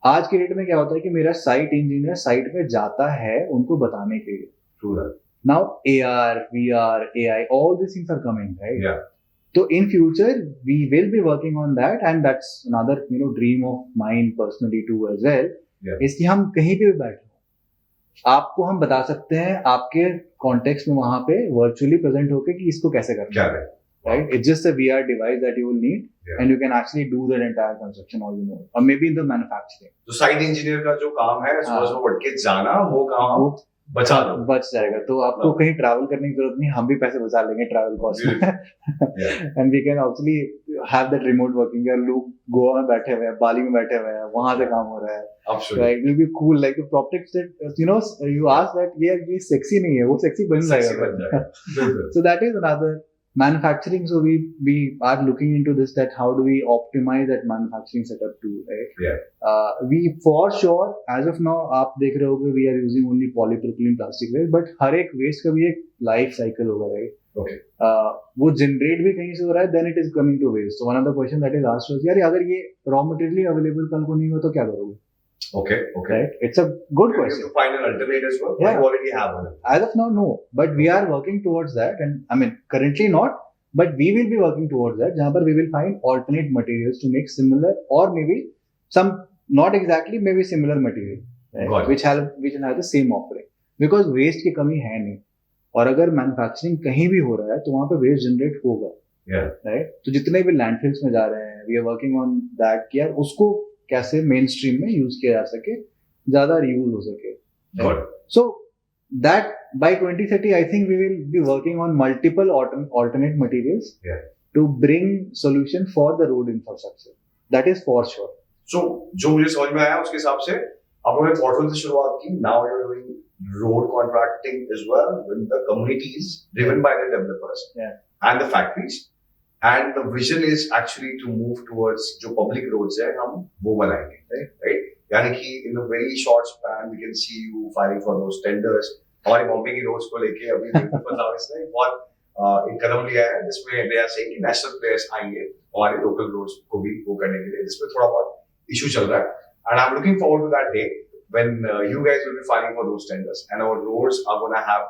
आज के date में क्या होता है कि मेरा site engineer site पे जाता है उनको बताने के लिए. True that. Now AR, VR, AI, all these things are coming, right? Yeah. So in future we will be working on that, and that's another dream of mine personally too as well. Yeah. is कि हम कहीं पे भी बैठे हो, आपको हम बता सकते हैं आपके कॉन्टेक्स्ट में वहां पे वर्चुअली प्रेजेंट होके कि इसको कैसे करना क्या है, है? right? It's just a VR device that you will need, Yeah. and you can actually do that entire construction, or maybe in the manufacturing. तो साइट इंजीनियर का जो काम है हाँ. सुबह उठ के जाना, वो काम वो बचा दो. बच जाएगा, तो आपको कहीं ट्रैवल करने की जरूरत नहीं, हम भी पैसे बचा लेंगे ट्रैवल कॉस्ट में. And we can obviously have that remote working. यार लोग गोवा में बैठे हुए हैं, बाली में बैठे हुए हैं, वहां से काम हो रहा है, Absolutely. right? It will be cool, like the PropTech said, you ask that ये सेक्सी नहीं है, वो सेक्सी बन Sexy बन जाएगा. जाएगा. So that is another manufacturing. So we are looking into this, that how do we optimize that manufacturing setup too, right? Yeah. We for sure as of now आप देख रहे होगे we are using only polypropylene plastic waste, but हर एक waste का भी एक life cycle होगा, right? Okay. वो generate भी कहीं से हो रहा है, then it is coming to waste. So one of the question that is asked was, यार अगर ये raw material ही available कल को नहीं हुआ तो क्या करोगे? Okay. Right? It's a good You have question. to find an alternate as well. Yeah. You already have one. As of now, no, but we are working towards that, and I mean currently not, but we will be working towards that. जहाँ पर we will find alternate materials to make similar, or maybe some not exactly, maybe similar material, Got right? it. which will have the same offering, because waste की कमी है नहीं, और अगर manufacturing कहीं भी हो रहा है तो वहाँ पे वेस्ट जनरेट होगा, Yeah. राइट? तो जितने भी लैंडफिल्स में जा रहे हैं, we are working on that कि यार उसको कैसे मेन स्ट्रीम में यूज किया जा सके, ज्यादा रीयूज हो सके. Got it. So that by 2030, I think we will be working on multiple alternate materials, Yeah. to bring solution for the road infrastructure. That is for sure. So जो मुझे समझ में आया उसके हिसाब से आप लोगों ने पोर्टल से शुरुआत की. Now you're doing road contracting as well with the communities driven by the developers, Yeah. and the factories. And the vision is actually to move towards जो public roads है हम वो बनाएंगे, right? यानी कि in a very short span we can see you filing for those tenders. हमारे बॉम्बे की roads को लेके अभी फंडाविस ने बहुत एक कदम लिया है जिसमें they are saying कि national players आएंगे हमारे local roads को भी वो करने के लिए, जिसमें थोड़ा बहुत issue चल रहा है. And I'm looking forward to that day when you guys will be filing for those tenders and our roads are going to have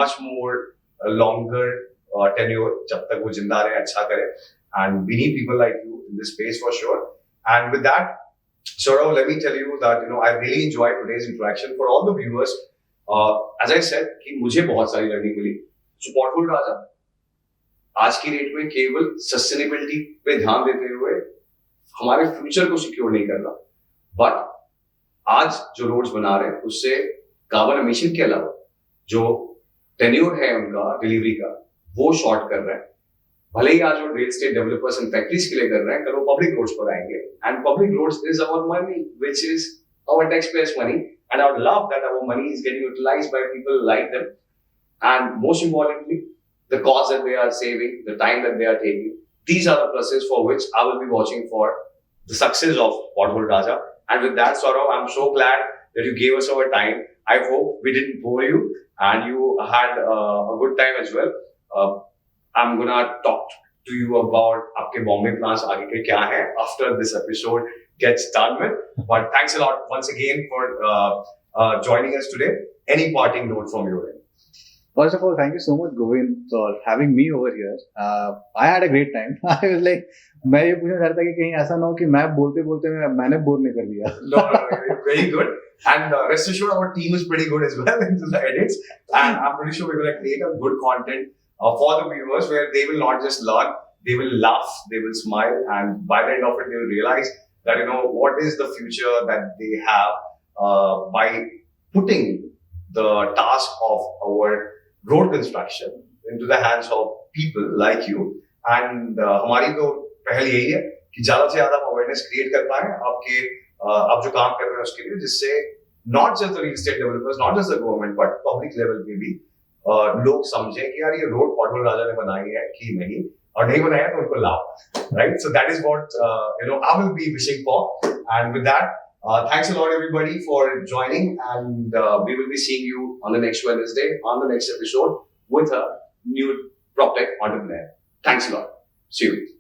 much more longer tenure जब तक वो जिंदा रहे, अच्छा करे, and we need people like you in this space for sure. And with that, Sourabh, let me tell you that I really enjoyed today's interaction. For all the viewers, as I said कि मुझे बहुत सारी learning मिली. So Pothole Raja आज की date में केवल sustainability पे ध्यान देते हुए हमारे फ्यूचर को सिक्योर नहीं कर रहा, बट आज जो रोड्स बना रहे हैं उससे कार्बन एमिशन के अलावा जो टेन्योर है उनका डिलीवरी का वो शॉर्ट कर रहा है. भले ही आज वो real estate developers and factories के लिए कर रहे हैं, कल वो पब्लिक रोड्स पर आएंगे, and public roads is our money which is our tax payers money, and I would love that our money is getting utilised by people like them, and most importantly the cost that they are saving, the time that they are taking. These are the pluses for which I will be watching for the success of Pothole Raja. And with that, Sourabh, I'm so glad that you gave us our time. I hope we didn't bore you and you had a good time as well. I'm gonna talk to you about आपके Bombay plans आगे के क्या हैं after this episode gets done with. But thanks a lot once again for joining us today. Any parting note from your end? First of all, thank you so much, Govind, for having me over here. I had a great time. I was like, मैं ये पूछना चाहता था कि कहीं ऐसा ना हो कि मैं बोलते बोलते मैंने बोर नहीं कर दिया. No, very good. And rest assured, our team is pretty good as well into the edits. And I'm pretty sure we're going to create a good content for the viewers where they will not just learn, they will laugh, they will smile, and by the end of it, they will realize that, what is the future that they have by putting the task of our road construction into the hands of people like you. And हमारी तो पहल यही है कि ज़्यादा से ज़्यादा awareness create कर पाएं आप जो काम कर रहे हैं उसके लिए, जिससे not just the real estate developers, not just the government, but public level पे भी लोग समझें कि यार ये रोड पॉटहोल राजा ने बनाई है कि नहीं, और नहीं बनाया तो उनको लाभ, right? So that is what I will be wishing for. And with that, thanks a lot everybody for joining, and we will be seeing you on the next Wednesday on the next episode with a new PropTech entrepreneur. Thanks a lot. See you.